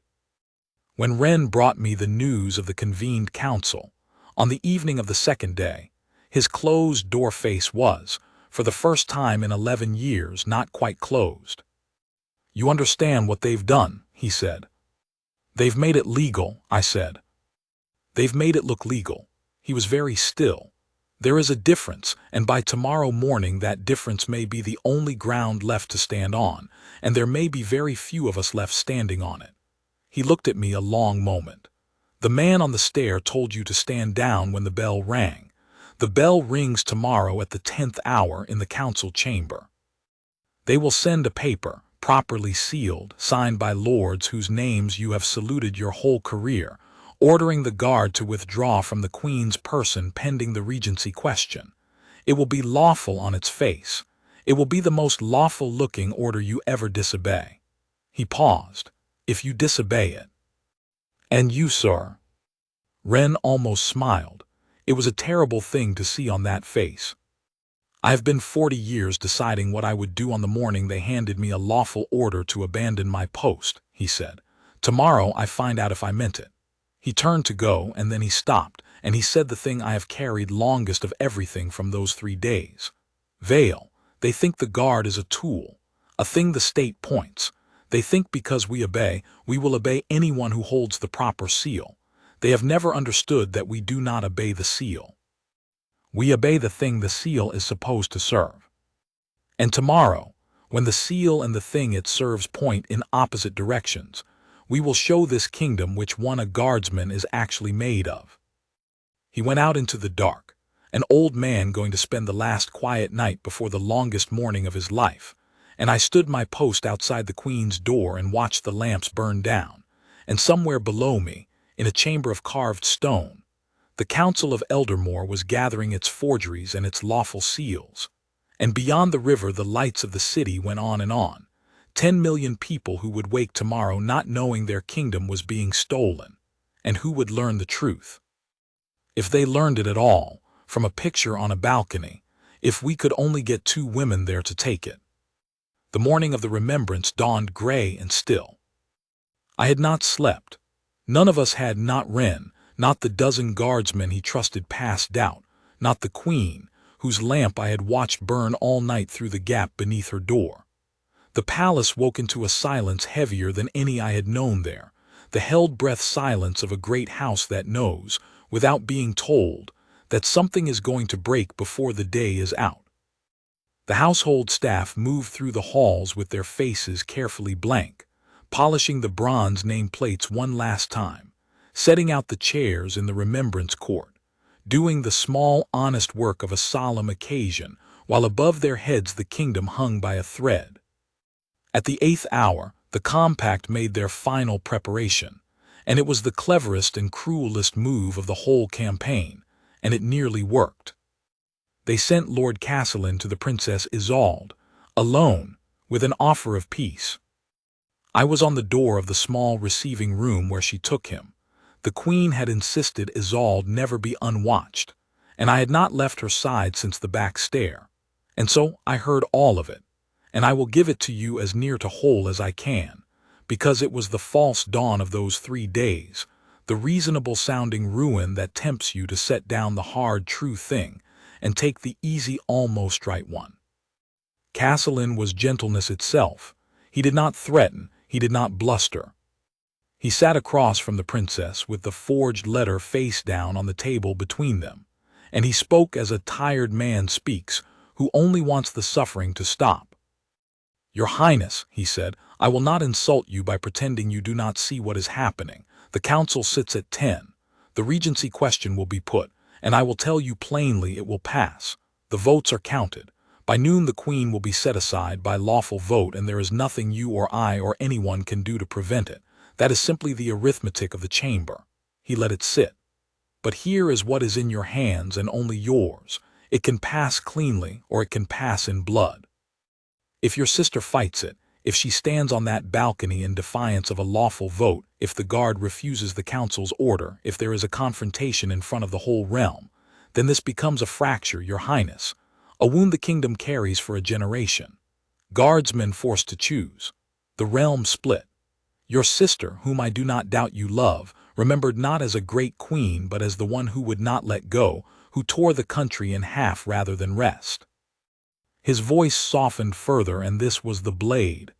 When Wren brought me the news of the convened council, on the evening of the second day, his closed-door face was, for the first time in 11 years, not quite closed. "You understand what they've done," he said. "They've made it legal," I said. "They've made it look legal." He was very still. "There is a difference, and by tomorrow morning that difference may be the only ground left to stand on, and there may be very few of us left standing on it." He looked at me a long moment. "The man on the stair told you to stand down when the bell rang. The bell rings tomorrow at the 10th hour in the council chamber. They will send a paper, properly sealed, signed by lords whose names you have saluted your whole career, ordering the guard to withdraw from the Queen's person pending the regency question. It will be lawful on its face. It will be the most lawful-looking order you ever disobey." He paused. "If you disobey it." "And you, sir?" Wren almost smiled. It was a terrible thing to see on that face. "I have been 40 years deciding what I would do on the morning they handed me a lawful order to abandon my post," he said. "Tomorrow I find out if I meant it." He turned to go, and then he stopped, and he said the thing I have carried longest of everything from those 3 days. "Vale, they think the guard is a tool, a thing the state points. They think because we obey, we will obey anyone who holds the proper seal. They have never understood that we do not obey the seal. We obey the thing the seal is supposed to serve. And tomorrow, when the seal and the thing it serves point in opposite directions, we will show this kingdom which one a guardsman is actually made of." He went out into the dark, an old man going to spend the last quiet night before the longest morning of his life, and I stood my post outside the Queen's door and watched the lamps burn down, and somewhere below me, in a chamber of carved stone, the Council of Eldermoor was gathering its forgeries and its lawful seals. And beyond the river the lights of the city went on and on. 10 million people who would wake tomorrow not knowing their kingdom was being stolen, and who would learn the truth. If they learned it at all, from a picture on a balcony, if we could only get 2 women there to take it. The morning of the Remembrance dawned gray and still. I had not slept. None of us had, not Wren, not the dozen guardsmen he trusted past doubt, not the Queen, whose lamp I had watched burn all night through the gap beneath her door. The palace woke into a silence heavier than any I had known there, the held-breath silence of a great house that knows, without being told, that something is going to break before the day is out. The household staff moved through the halls with their faces carefully blank, polishing the bronze nameplates one last time, setting out the chairs in the Remembrance court, doing the small, honest work of a solemn occasion, while above their heads the kingdom hung by a thread. At the 8th hour, the compact made their final preparation, and it was the cleverest and cruelest move of the whole campaign, and it nearly worked. They sent Lord Saralind to the Princess Isolde, alone, with an offer of peace. I was on the door of the small receiving room where she took him. The Queen had insisted Isolde never be unwatched, and I had not left her side since the back stair, and so I heard all of it, and I will give it to you as near to whole as I can, because it was the false dawn of those 3 days, the reasonable-sounding ruin that tempts you to set down the hard, true thing and take the easy, almost right one. Saralind was gentleness itself. He did not threaten, he did not bluster. He sat across from the princess with the forged letter face down on the table between them, and he spoke as a tired man speaks who only wants the suffering to stop. "Your Highness," he said, "I will not insult you by pretending you do not see what is happening. The council sits at 10. The regency question will be put, and I will tell you plainly it will pass. The votes are counted. By noon the Queen will be set aside by lawful vote, and there is nothing you or I or anyone can do to prevent it. That is simply the arithmetic of the chamber." He let it sit. "But here is what is in your hands and only yours. It can pass cleanly or it can pass in blood. If your sister fights it, if she stands on that balcony in defiance of a lawful vote, if the guard refuses the council's order, if there is a confrontation in front of the whole realm, then this becomes a fracture, Your Highness, a wound the kingdom carries for a generation. Guardsmen forced to choose. The realm split. Your sister, whom I do not doubt you love, remembered not as a great queen but as the one who would not let go, who tore the country in half rather than rest." His voice softened further, and this was the blade.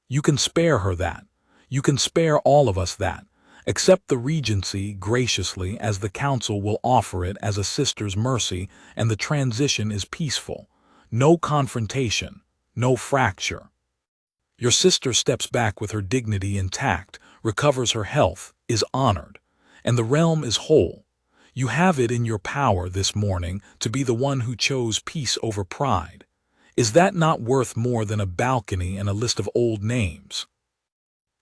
"You can spare her that. You can spare all of us that. Accept the regency graciously, as the council will offer it as a sister's mercy, and the transition is peaceful. No confrontation, no fracture. Your sister steps back with her dignity intact, recovers her health, is honored, and the realm is whole. You have it in your power this morning to be the one who chose peace over pride. Is that not worth more than a balcony and a list of old names?"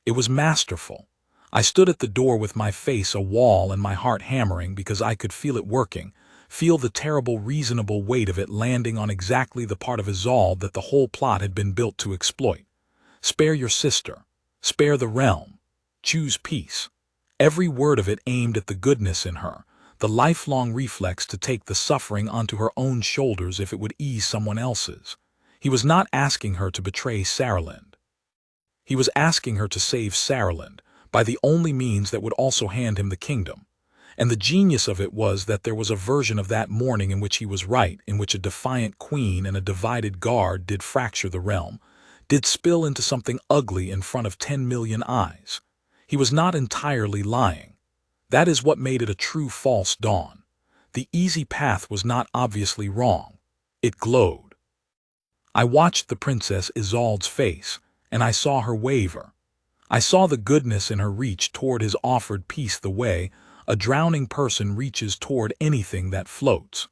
It was masterful. I stood at the door with my face a wall and my heart hammering because I could feel it working, feel the terrible reasonable weight of it landing on exactly the part of Isolde that the whole plot had been built to exploit. Spare your sister. Spare the realm. Choose peace. Every word of it aimed at the goodness in her, the lifelong reflex to take the suffering onto her own shoulders if it would ease someone else's. He was not asking her to betray Saralind. He was asking her to save Saralind by the only means that would also hand him the kingdom. And the genius of it was that there was a version of that morning in which he was right, in which a defiant queen and a divided guard did fracture the realm, did spill into something ugly in front of 10 million eyes. He was not entirely lying. That is what made it a true false dawn. The easy path was not obviously wrong. It glowed. I watched the Princess Isolde's face, and I saw her waver. I saw the goodness in her reach toward his offered peace the way a drowning person reaches toward anything that floats.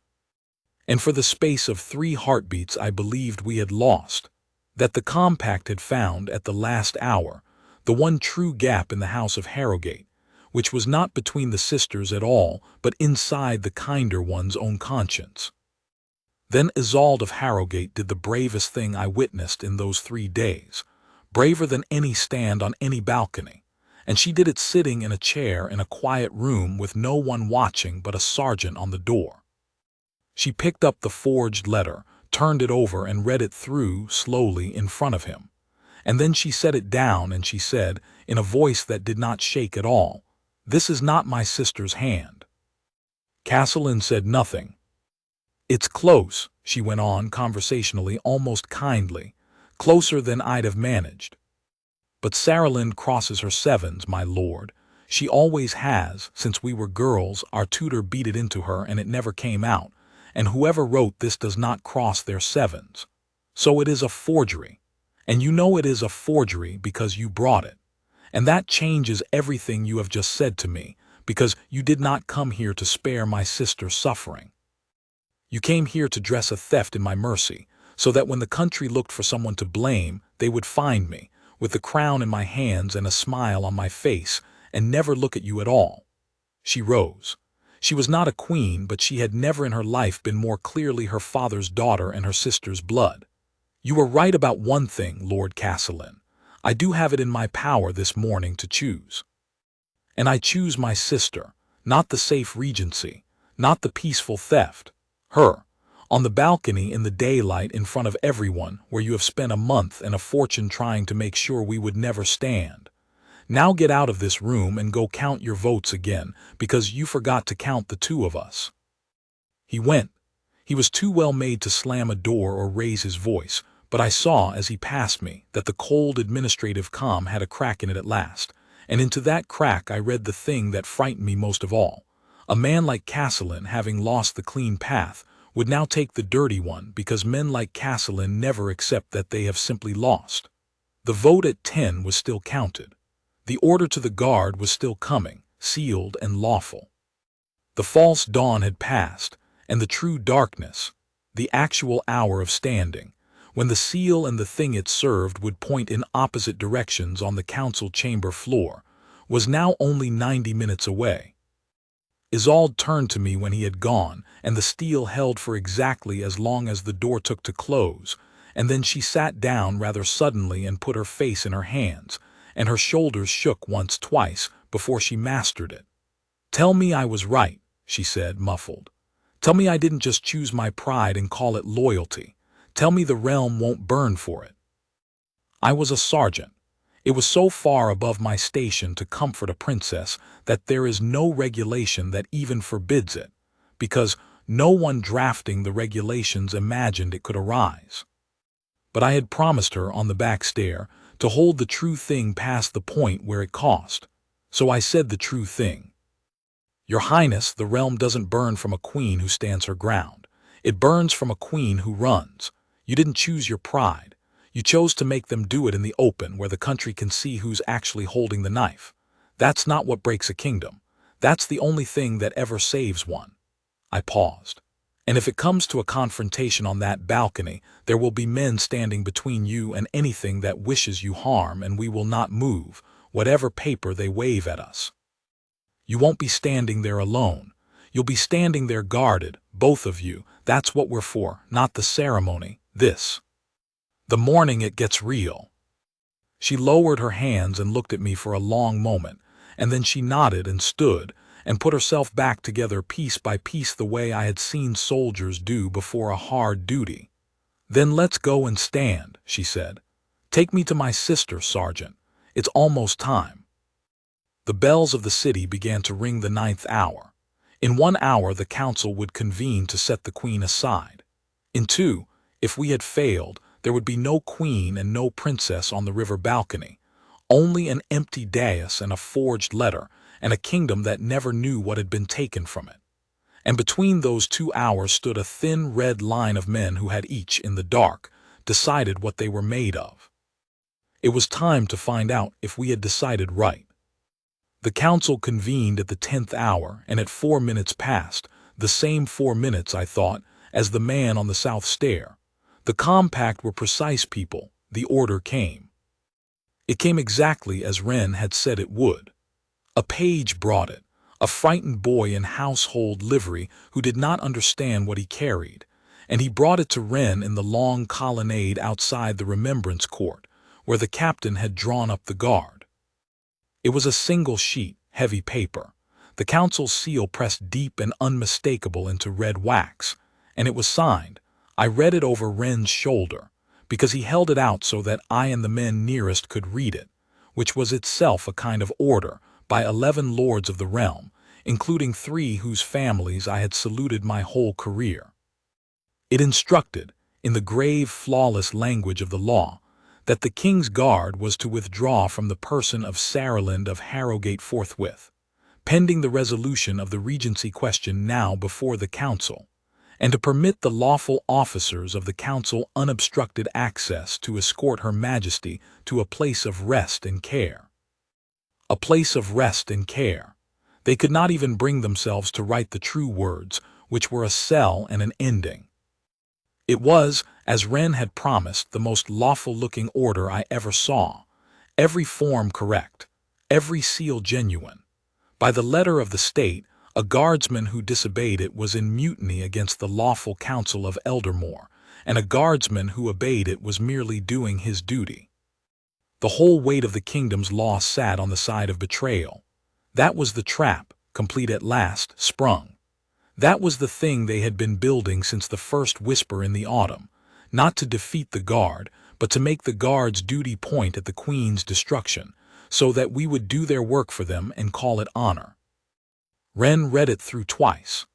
And for the space of 3 heartbeats I believed we had lost, that the compact had found, at the last hour, the one true gap in the House of Harrowgate, which was not between the sisters at all, but inside the kinder one's own conscience. Then Isolde of Harrowgate did the bravest thing I witnessed in those 3 days, braver than any stand on any balcony, and she did it sitting in a chair in a quiet room with no one watching but a sergeant on the door. She picked up the forged letter, turned it over and read it through slowly in front of him, and then she set it down and she said, in a voice that did not shake at all, "This is not my sister's hand." Saralind said nothing. "It's close," she went on conversationally, almost kindly, "closer than I'd have managed. But Saralind crosses her sevens, my lord. She always has, since we were girls. Our tutor beat it into her and it never came out, and whoever wrote this does not cross their sevens. So it is a forgery, and you know it is a forgery because you brought it. And that changes everything you have just said to me, because you did not come here to spare my sister's suffering. You came here to dress a theft in my mercy, so that when the country looked for someone to blame, they would find me, with the crown in my hands and a smile on my face, and never look at you at all." She rose. She was not a queen, but she had never in her life been more clearly her father's daughter and her sister's blood. "You were right about one thing, Lord Saralind. I do have it in my power this morning to choose. And I choose my sister, not the safe regency, not the peaceful theft. Her, on the balcony in the daylight in front of everyone, where you have spent a month and a fortune trying to make sure we would never stand. Now get out of this room and go count your votes again, because you forgot to count the 2 of us." He went. He was too well made to slam a door or raise his voice, but I saw as he passed me that the cold administrative calm had a crack in it at last, and into that crack I read the thing that frightened me most of all. A man like Saralind, having lost the clean path, would now take the dirty one, because men like Saralind never accept that they have simply lost. The vote at 10 was still counted. The order to the guard was still coming, sealed and lawful. The false dawn had passed, and the true darkness, the actual hour of standing, when the seal and the thing it served would point in opposite directions on the council chamber floor, was now only 90 minutes away. Isolde turned to me when he had gone, and the steel held for exactly as long as the door took to close, and then she sat down rather suddenly and put her face in her hands, and her shoulders shook once, twice, before she mastered it. "Tell me I was right," she said, muffled. "Tell me I didn't just choose my pride and call it loyalty. Tell me the realm won't burn for it." I was a sergeant. It was so far above my station to comfort a princess that there is no regulation that even forbids it, because no one drafting the regulations imagined it could arise. But I had promised her on the back stair to hold the true thing past the point where it cost, so I said the true thing. "Your Highness, the realm doesn't burn from a queen who stands her ground. It burns from a queen who runs. You didn't choose your pride. You chose to make them do it in the open, where the country can see who's actually holding the knife. That's not what breaks a kingdom. That's the only thing that ever saves one." I paused. "And if it comes to a confrontation on that balcony, there will be men standing between you and anything that wishes you harm, and we will not move, whatever paper they wave at us. You won't be standing there alone. You'll be standing there guarded, both of you. That's what we're for, not the ceremony, this. The morning it gets real." She lowered her hands and looked at me for a long moment, and then she nodded and stood, and put herself back together piece by piece the way I had seen soldiers do before a hard duty. "Then let's go and stand," she said. "Take me to my sister, Sergeant. It's almost time." The bells of the city began to ring the 9th hour. In 1 hour the council would convene to set the queen aside. In 2, if we had failed, there would be no queen and no princess on the river balcony, only an empty dais and a forged letter, and a kingdom that never knew what had been taken from it. And between those 2 hours stood a thin red line of men who had each, in the dark, decided what they were made of. It was time to find out if we had decided right. The council convened at the 10th hour, and at 4 minutes past, the same 4 minutes, I thought, as the man on the south stair. The compact were precise people. The order came. It came exactly as Wren had said it would. A page brought it, a frightened boy in household livery who did not understand what he carried, and he brought it to Wren in the long colonnade outside the Remembrance Court, where the captain had drawn up the guard. It was a single sheet, heavy paper, the council's seal pressed deep and unmistakable into red wax, and it was signed. I read it over Wren's shoulder, because he held it out so that I and the men nearest could read it, which was itself a kind of order by 11 lords of the realm, including 3 whose families I had saluted my whole career. It instructed, in the grave, flawless language of the law, that the king's guard was to withdraw from the person of Saralind of Harrowgate forthwith, pending the resolution of the regency question now before the council, and to permit the lawful officers of the council unobstructed access to escort Her Majesty to a place of rest and care. A place of rest and care. They could not even bring themselves to write the true words, which were a cell and an ending. It was, as Wren had promised, the most lawful-looking order I ever saw, every form correct, every seal genuine. By the letter of the state, a guardsman who disobeyed it was in mutiny against the lawful council of Eldermoor, and a guardsman who obeyed it was merely doing his duty. The whole weight of the kingdom's law sat on the side of betrayal. That was the trap, complete at last, sprung. That was the thing they had been building since the first whisper in the autumn, not to defeat the guard, but to make the guard's duty point at the Queen's destruction, so that we would do their work for them and call it honor. Wren read it through twice.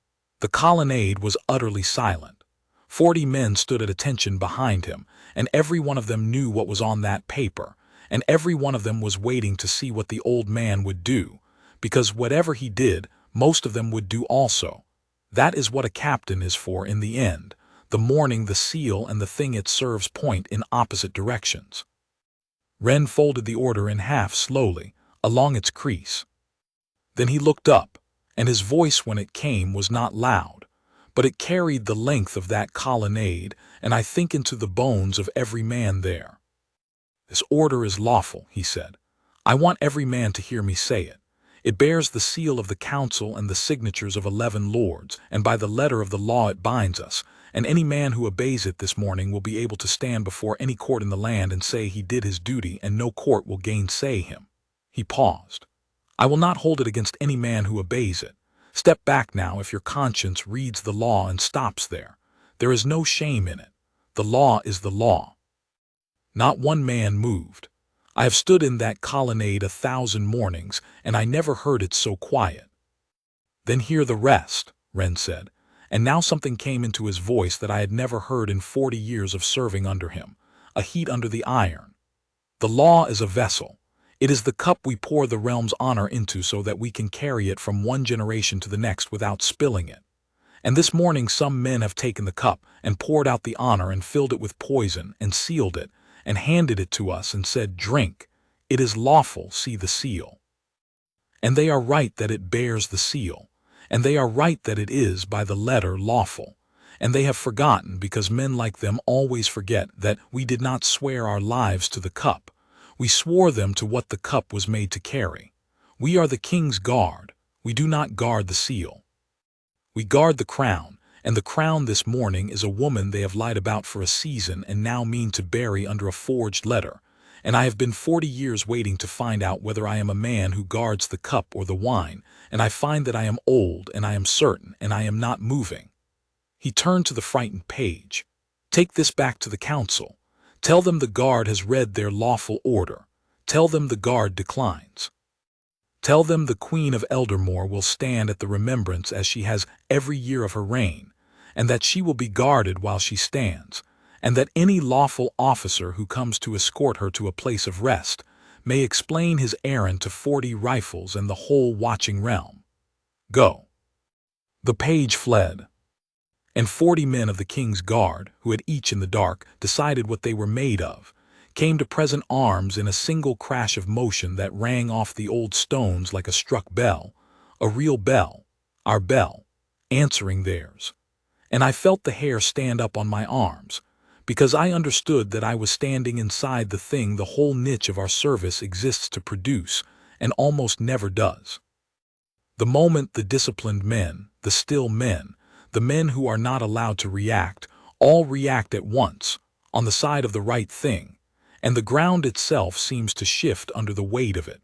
The colonnade was utterly silent. 40 men stood at attention behind him, and every one of them knew what was on that paper, and every one of them was waiting to see what the old man would do, because whatever he did, most of them would do also. That is what a captain is for in the end. The morning the seal and the thing it serves point in opposite directions. Wren folded the order in half slowly, along its crease. Then he looked up, and his voice when it came was not loud, but it carried the length of that colonnade, and I think into the bones of every man there. "This order is lawful," he said. "I want every man to hear me say it. It bears the seal of the council and the signatures of 11 lords, and by the letter of the law it binds us, and any man who obeys it this morning will be able to stand before any court in the land and say he did his duty, and no court will gainsay him." He paused. "I will not hold it against any man who obeys it. Step back now if your conscience reads the law and stops there. There is no shame in it. The law is the law." Not one man moved. I have stood in that colonnade 1,000 mornings, and I never heard it so quiet. "Then hear the rest," Wren said, and now something came into his voice that I had never heard in 40 years of serving under him, a heat under the iron. "The law is a vessel. It is the cup we pour the realm's honor into so that we can carry it from one generation to the next without spilling it. And this morning some men have taken the cup and poured out the honor and filled it with poison and sealed it, and handed it to us and said, 'Drink. It is lawful, see the seal.' And they are right that it bears the seal, and they are right that it is by the letter lawful, and they have forgotten, because men like them always forget, that we did not swear our lives to the cup. We swore them to what the cup was made to carry. We are the king's guard. We do not guard the seal. We guard the crown, and the crown this morning is a woman they have lied about for a season and now mean to bury under a forged letter, and I have been 40 years waiting to find out whether I am a man who guards the cup or the wine, and I find that I am old, and I am certain, and I am not moving." He turned to the frightened page. "Take this back to the council. Tell them the guard has read their lawful order. Tell them the guard declines. Tell them the Queen of Eldermoor will stand at the Remembrance as she has every year of her reign, and that she will be guarded while she stands, and that any lawful officer who comes to escort her to a place of rest may explain his errand to 40 rifles and the whole watching realm. Go." The page fled, and 40 men of the king's guard, who had each in the dark decided what they were made of, came to present arms in a single crash of motion that rang off the old stones like a struck bell, a real bell, our bell, answering theirs. And I felt the hair stand up on my arms, because I understood that I was standing inside the thing the whole niche of our service exists to produce, and almost never does. The moment the disciplined men, the still men, the men who are not allowed to react, all react at once, on the side of the right thing, and the ground itself seems to shift under the weight of it.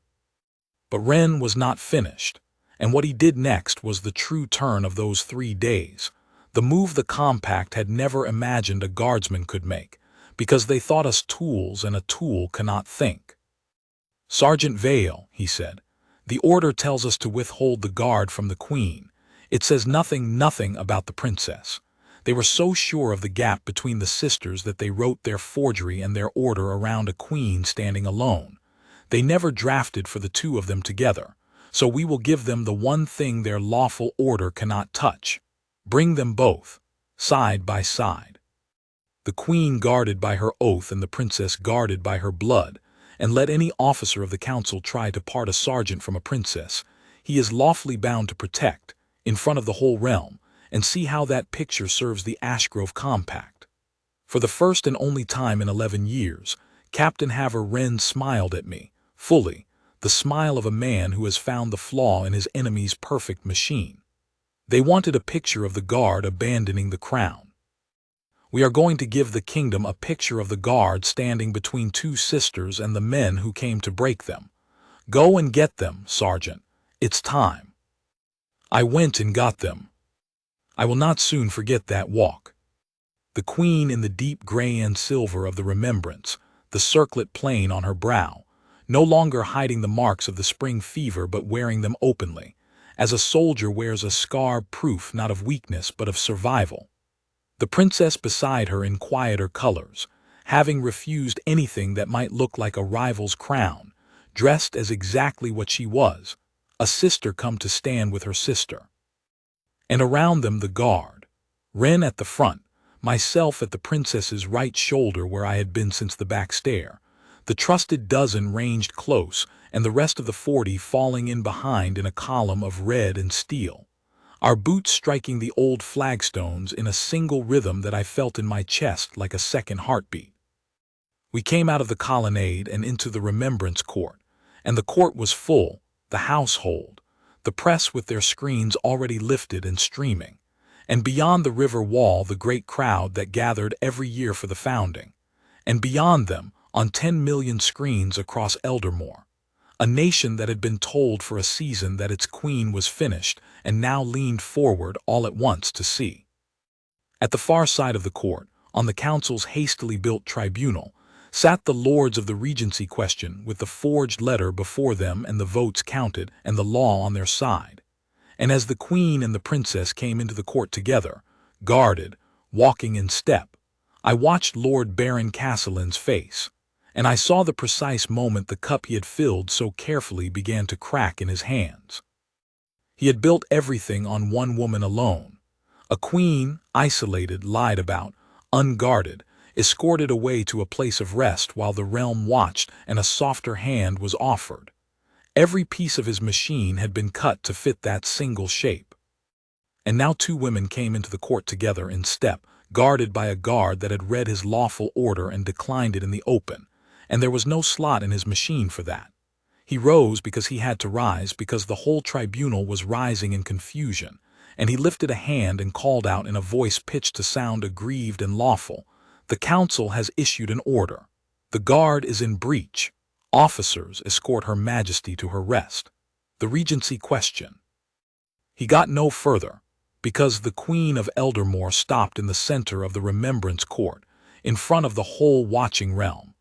But Ren was not finished, and what he did next was the true turn of those 3 days, the move the compact had never imagined a guardsman could make, because they thought us tools and a tool cannot think. "Sergeant Vale," he said, "the order tells us to withhold the guard from the Queen. It says nothing about the princess." They were so sure of the gap between the sisters that they wrote their forgery and their order around a queen standing alone. They never drafted for the 2 of them together, so we will give them the one thing their lawful order cannot touch. Bring them both, side by side. The queen guarded by her oath and the princess guarded by her blood, and let any officer of the council try to part a sergeant from a princess, he is lawfully bound to protect, in front of the whole realm, and see how that picture serves the Ashgrove Compact. For the first and only time in 11 years, Captain Haver Wren smiled at me, fully, the smile of a man who has found the flaw in his enemy's perfect machine. They wanted a picture of the guard abandoning the crown. We are going to give the kingdom a picture of the guard standing between 2 sisters and the men who came to break them. Go and get them, Sergeant. It's time. I went and got them. I will not soon forget that walk. The queen in the deep gray and silver of the Remembrance, the circlet plain on her brow, no longer hiding the marks of the spring fever but wearing them openly, as a soldier wears a scar proof not of weakness but of survival. The princess beside her in quieter colors, having refused anything that might look like a rival's crown, dressed as exactly what she was, a sister come to stand with her sister. And around them the guard, Wren at the front, myself at the princess's right shoulder where I had been since the back stair, the trusted dozen ranged close, and the rest of the 40 falling in behind in a column of red and steel, our boots striking the old flagstones in a single rhythm that I felt in my chest like a second heartbeat. We came out of the colonnade and into the Remembrance Court, and the court was full, the household, the press with their screens already lifted and streaming, and beyond the river wall the great crowd that gathered every year for the founding, and beyond them, on 10 million screens across Eldermoor, a nation that had been told for a season that its queen was finished and now leaned forward all at once to see. At the far side of the court, on the council's hastily built tribunal, sat the lords of the regency question with the forged letter before them and the votes counted and the law on their side. And as the queen and the princess came into the court together, guarded, walking in step, I watched Lord Baron Castellan's face, and I saw the precise moment the cup he had filled so carefully began to crack in his hands. He had built everything on one woman alone, a queen, isolated, lied about, unguarded, escorted away to a place of rest while the realm watched and a softer hand was offered. Every piece of his machine had been cut to fit that single shape. And now 2 women came into the court together in step, guarded by a guard that had read his lawful order and declined it in the open, and there was no slot in his machine for that. He rose because he had to rise, because the whole tribunal was rising in confusion, and he lifted a hand and called out in a voice pitched to sound aggrieved and lawful, "The council has issued an order. The guard is in breach. Officers escort Her Majesty to her rest." The regency question. He got no further, because the Queen of Eldermoor stopped in the center of the Remembrance Court, in front of the whole watching realm,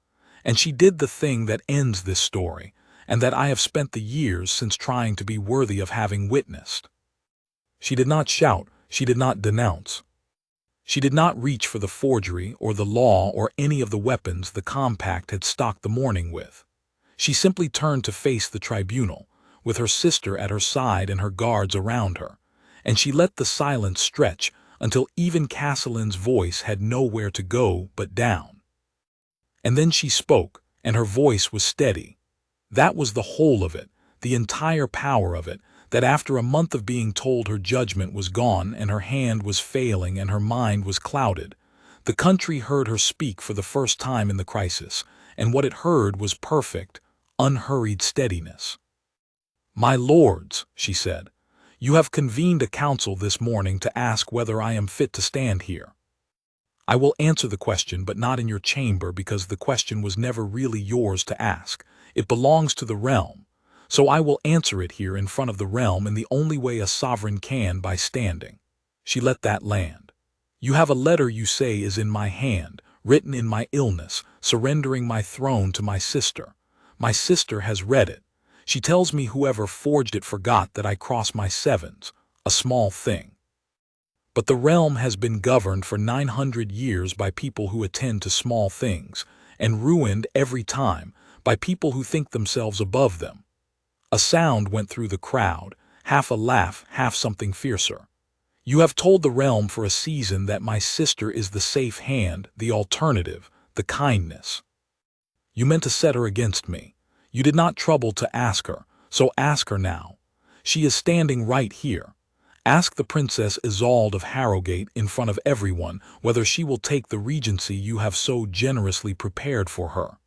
and she did the thing that ends this story, and that I have spent the years since trying to be worthy of having witnessed. She did not shout, she did not denounce. She did not reach for the forgery or the law or any of the weapons the compact had stocked the morning with. She simply turned to face the tribunal, with her sister at her side and her guards around her, and she let the silence stretch until even Castellan's voice had nowhere to go but down. And then she spoke, and her voice was steady. That was the whole of it, the entire power of it, that after a month of being told her judgment was gone and her hand was failing and her mind was clouded, The country heard her speak for the first time in the crisis, and what it heard was perfect, unhurried steadiness. "My lords," she said, "you have convened a council this morning to ask whether I am fit to stand here. I will answer the question, but not in your chamber, because the question was never really yours to ask. It belongs to the realm. So I will answer it here in front of the realm in the only way a sovereign can, by standing." She let that land. "You have a letter you say is in my hand, written in my illness, surrendering my throne to my sister. My sister has read it. She tells me whoever forged it forgot that I cross my sevens, a small thing. But the realm has been governed for 900 years by people who attend to small things, and ruined every time by people who think themselves above them." A sound went through the crowd, half a laugh, half something fiercer. "You have told the realm for a season that my sister is the safe hand, the alternative, the kindness. You meant to set her against me. You did not trouble to ask her, so ask her now. She is standing right here. Ask the Princess Isolde of Harrowgate in front of everyone whether she will take the regency you have so generously prepared for her."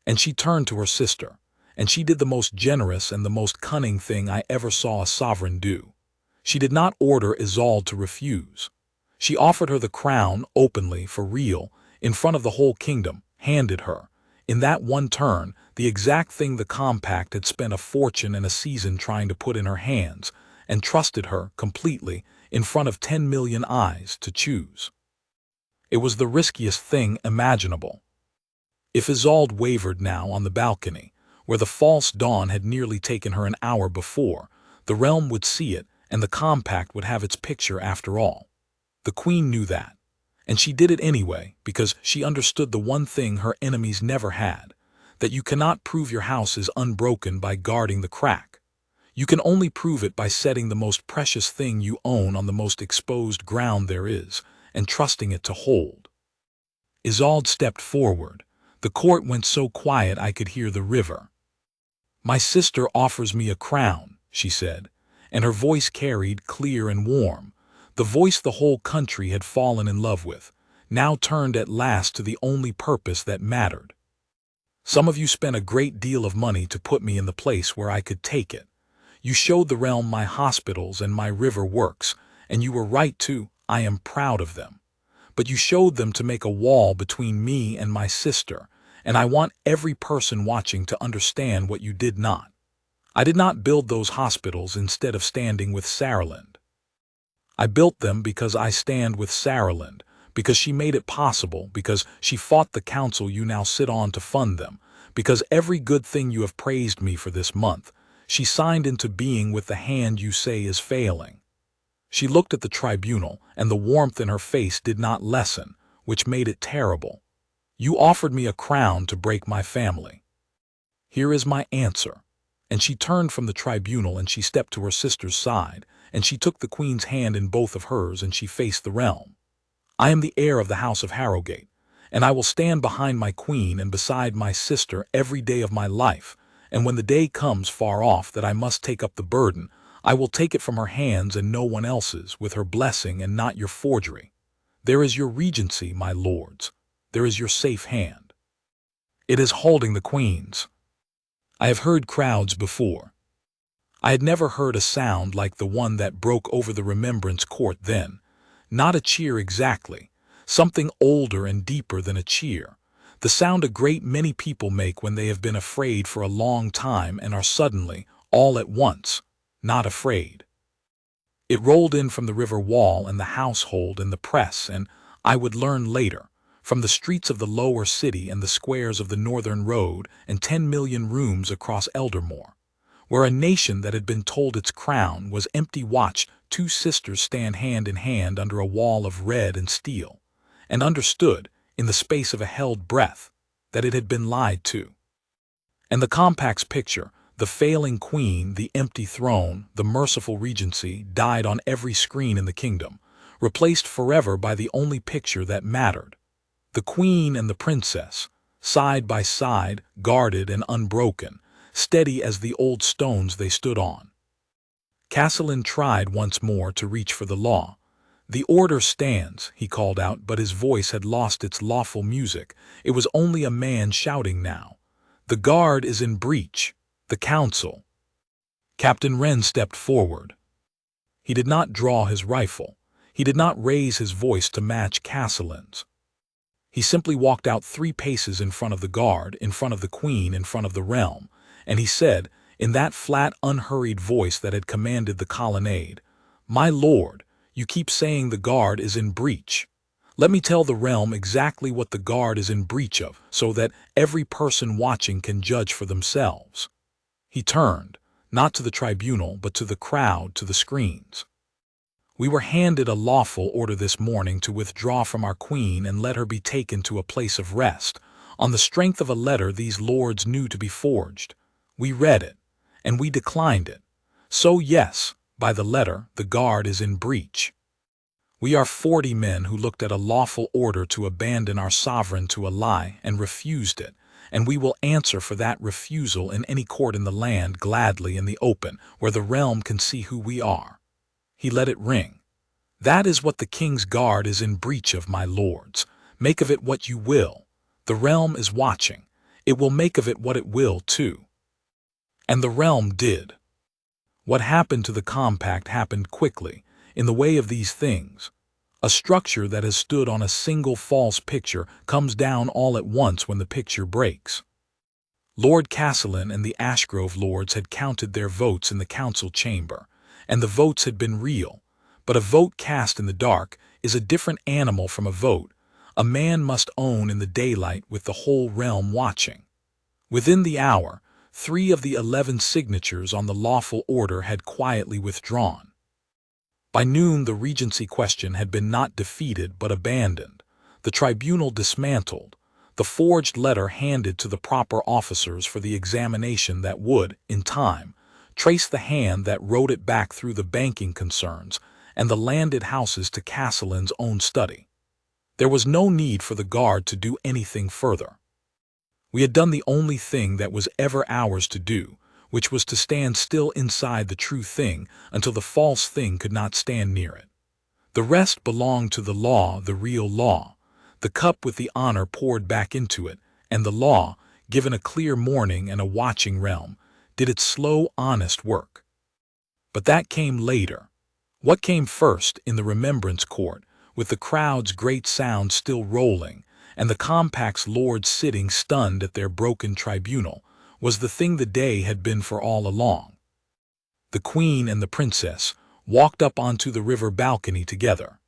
And she turned to her sister, and she did the most generous and the most cunning thing I ever saw a sovereign do. She did not order Isolde to refuse. She offered her the crown openly, for real, in front of the whole kingdom, handed her, in that one turn, the exact thing the compact had spent a fortune and a season trying to put in her hands, and trusted her completely in front of 10 million eyes to choose. It was the riskiest thing imaginable. If Isolde wavered now on the balcony, where the false dawn had nearly taken her an hour before, the realm would see it, and the compact would have its picture after all. The queen knew that, and she did it anyway, because she understood the one thing her enemies never had, that you cannot prove your house is unbroken by guarding the crack. You can only prove it by setting the most precious thing you own on the most exposed ground there is, and trusting it to hold. Isolde stepped forward. The court went so quiet I could hear the river. "My sister offers me a crown," she said, and her voice carried, clear and warm, the voice the whole country had fallen in love with, now turned at last to the only purpose that mattered. "Some of you spent a great deal of money to put me in the place where I could take it. You showed the realm my hospitals and my river works, and you were right to. I am proud of them. But you showed them to make a wall between me and my sister, and I want every person watching to understand what you did not. I did not build those hospitals instead of standing with Saralind. I built them because I stand with Saralind, because she made it possible, because she fought the council you now sit on to fund them, because every good thing you have praised me for this month, she signed into being with the hand you say is failing." She looked at the tribunal, and the warmth in her face did not lessen, which made it terrible. "You offered me a crown to break my family. Here is my answer." And she turned from the tribunal and she stepped to her sister's side, and she took the queen's hand in both of hers and she faced the realm. "I am the heir of the House of Harrowgate, and I will stand behind my queen and beside my sister every day of my life, and when the day comes far off that I must take up the burden, I will take it from her hands and no one else's, with her blessing and not your forgery. There is your regency, my lords. There is your safe hand. It is holding the queen's." I have heard crowds before. I had never heard a sound like the one that broke over the Remembrance court then. Not a cheer exactly, something older and deeper than a cheer. The sound a great many people make when they have been afraid for a long time and are suddenly, all at once, not afraid. It rolled in from the river wall and the household and the press, and, I would learn later, from the streets of the lower city and the squares of the northern road and 10 million rooms across Eldermoor, where a nation that had been told its crown was empty watched two sisters stand hand in hand under a wall of red and steel, and understood, in the space of a held breath, that it had been lied to. And the compact's picture, the failing queen, the empty throne, the merciful regency, died on every screen in the kingdom, replaced forever by the only picture that mattered. The queen and the princess, side by side, guarded and unbroken, steady as the old stones they stood on. Saralind tried once more to reach for the law. "The order stands," he called out, but his voice had lost its lawful music. It was only a man shouting now. "The guard is in breach. The council." Captain Wren stepped forward. He did not draw his rifle. He did not raise his voice to match Cassellin's. He simply walked out 3 paces in front of the guard, in front of the Queen, in front of the realm, and he said, in that flat, unhurried voice that had commanded the colonnade, "My lord, you keep saying the guard is in breach. Let me tell the realm exactly what the guard is in breach of, so that every person watching can judge for themselves." He turned, not to the tribunal, but to the crowd, to the screens. "We were handed a lawful order this morning to withdraw from our queen and let her be taken to a place of rest, on the strength of a letter these lords knew to be forged. We read it, and we declined it. So yes, by the letter, the guard is in breach. We are 40 men who looked at a lawful order to abandon our sovereign to a lie and refused it, and we will answer for that refusal in any court in the land, gladly in the open, where the realm can see who we are." He let it ring. "That is what the king's guard is in breach of, my lords. Make of it what you will. The realm is watching. It will make of it what it will, too." And the realm did. What happened to the compact happened quickly, in the way of these things. A structure that has stood on a single false picture comes down all at once when the picture breaks. Lord Casselin and the Ashgrove lords had counted their votes in the council chamber, and the votes had been real, but a vote cast in the dark is a different animal from a vote a man must own in the daylight with the whole realm watching. Within the hour, 3 of the 11 signatures on the lawful order had quietly withdrawn. By noon the regency question had been not defeated but abandoned, the tribunal dismantled, the forged letter handed to the proper officers for the examination that would, in time, trace the hand that wrote it back through the banking concerns and the landed houses to Cassellin's own study. There was no need for the guard to do anything further. We had done the only thing that was ever ours to do, which was to stand still inside the true thing until the false thing could not stand near it. The rest belonged to the law, the real law, the cup with the honor poured back into it, and the law, given a clear morning and a watching realm, did its slow, honest work. But that came later. What came first in the Remembrance court, with the crowd's great sound still rolling, and the compact's lords sitting stunned at their broken tribunal, was the thing the day had been for all along. The Queen and the Princess walked up onto the river balcony together.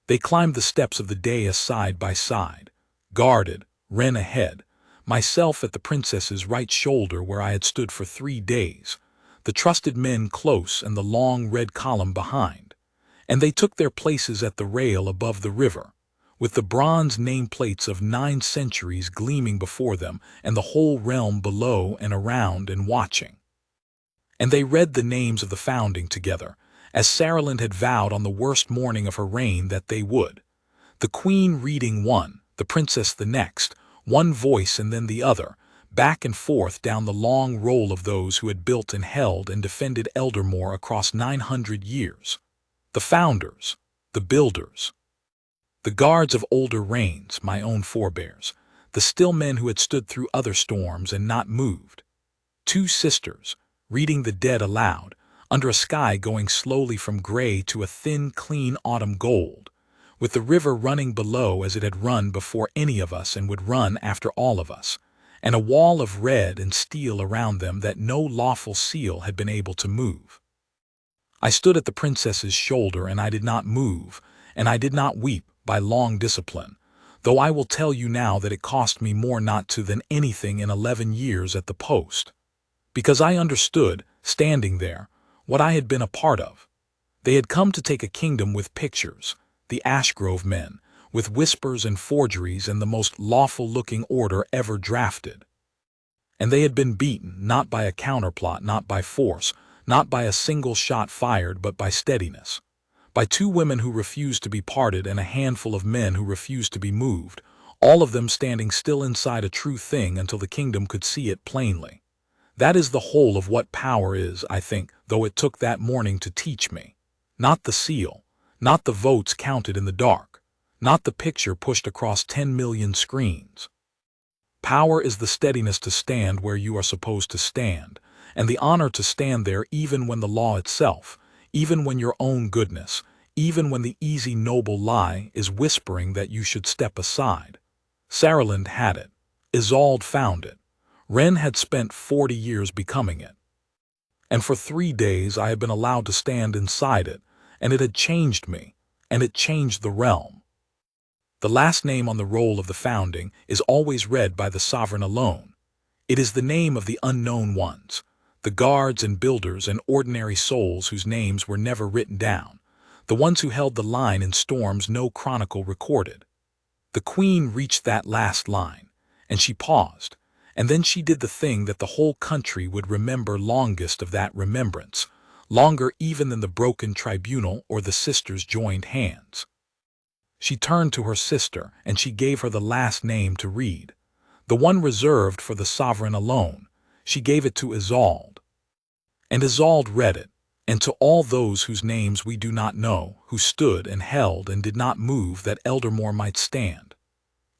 They climbed the steps of the dais side by side, guarded, Wren ahead, myself at the Princess's right shoulder where I had stood for 3 days, the trusted men close and the long red column behind, and they took their places at the rail above the river, with the bronze nameplates of 9 centuries gleaming before them and the whole realm below and around and watching. And they read the names of the founding together, as Saralind had vowed on the worst morning of her reign that they would. The Queen reading one, the Princess the next, one voice and then the other, back and forth down the long roll of those who had built and held and defended Eldermoor across 900 years. The founders, the builders, the guards of older reigns, my own forebears, the still men who had stood through other storms and not moved. 2 sisters, reading the dead aloud, under a sky going slowly from gray to a thin, clean autumn gold, with the river running below as it had run before any of us and would run after all of us, and a wall of red and steel around them that no lawful seal had been able to move. I stood at the Princess's shoulder, and I did not move, and I did not weep by long discipline, though I will tell you now that it cost me more not to than anything in 11 years at the post, because I understood, standing there, what I had been a part of. They had come to take a kingdom with pictures, the Ashgrove men, with whispers and forgeries and the most lawful-looking order ever drafted. And they had been beaten, not by a counterplot, not by force, not by a single shot fired, but by steadiness, by 2 women who refused to be parted and a handful of men who refused to be moved, all of them standing still inside a true thing until the kingdom could see it plainly. That is the whole of what power is, I think, though it took that morning to teach me. Not the seal, not the votes counted in the dark, not the picture pushed across 10 million screens. Power is the steadiness to stand where you are supposed to stand, and the honor to stand there even when the law itself, even when your own goodness, even when the easy noble lie is whispering that you should step aside. Saralind had it. Isolde found it. Ren had spent 40 years becoming it. And for 3 days I had been allowed to stand inside it, and it had changed me, and it changed the realm. The last name on the roll of the founding is always read by the sovereign alone. It is the name of the unknown ones, the guards and builders and ordinary souls whose names were never written down, the ones who held the line in storms no chronicle recorded. The queen reached that last line, and she paused, and then she did the thing that the whole country would remember longest of that remembrance, longer even than the broken tribunal or the sisters' joined hands. She turned to her sister, and she gave her the last name to read, the one reserved for the sovereign alone. She gave it to Isolde. And Isolde read it, and to all those whose names we do not know, who stood and held and did not move that Eldermoor might stand,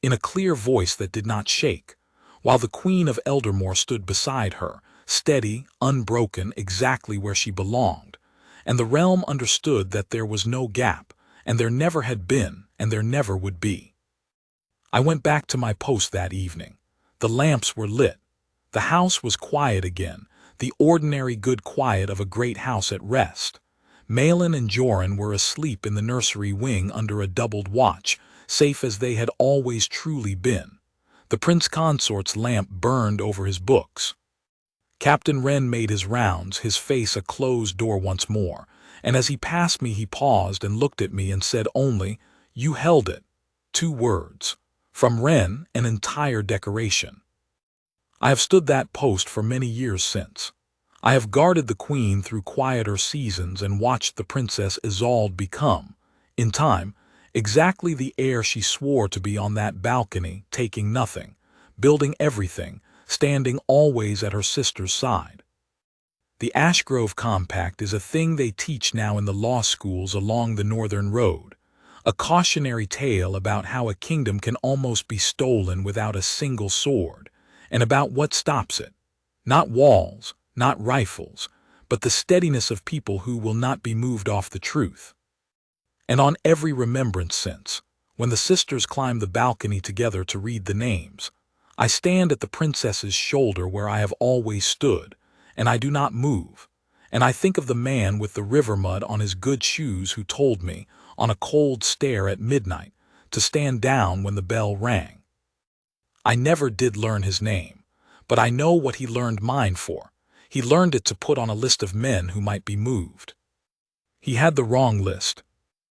in a clear voice that did not shake, while the Queen of Eldermoor stood beside her, steady, unbroken, exactly where she belonged, and the realm understood that there was no gap, and there never had been, and there never would be. I went back to my post that evening. The lamps were lit. The house was quiet again, the ordinary good quiet of a great house at rest. Malin and Joran were asleep in the nursery wing under a doubled watch, safe as they had always truly been. The prince consort's lamp burned over his books. Captain Wren made his rounds, his face a closed door once more, and as he passed me he paused and looked at me and said only, "You held it." 2 words. From Wren, an entire decoration. I have stood that post for many years since. I have guarded the queen through quieter seasons and watched the Princess Isolde become, in time, exactly the heir she swore to be on that balcony, taking nothing, building everything, standing always at her sister's side. The Ashgrove Compact is a thing they teach now in the law schools along the Northern Road, a cautionary tale about how a kingdom can almost be stolen without a single sword, and about what stops it. Not walls, not rifles, but the steadiness of people who will not be moved off the truth. And on every remembrance since, when the sisters climb the balcony together to read the names, I stand at the princess's shoulder where I have always stood, and I do not move, and I think of the man with the river mud on his good shoes who told me, on a cold stair at midnight, to stand down when the bell rang. I never did learn his name, but I know what he learned mine for. He learned it to put on a list of men who might be moved. He had the wrong list.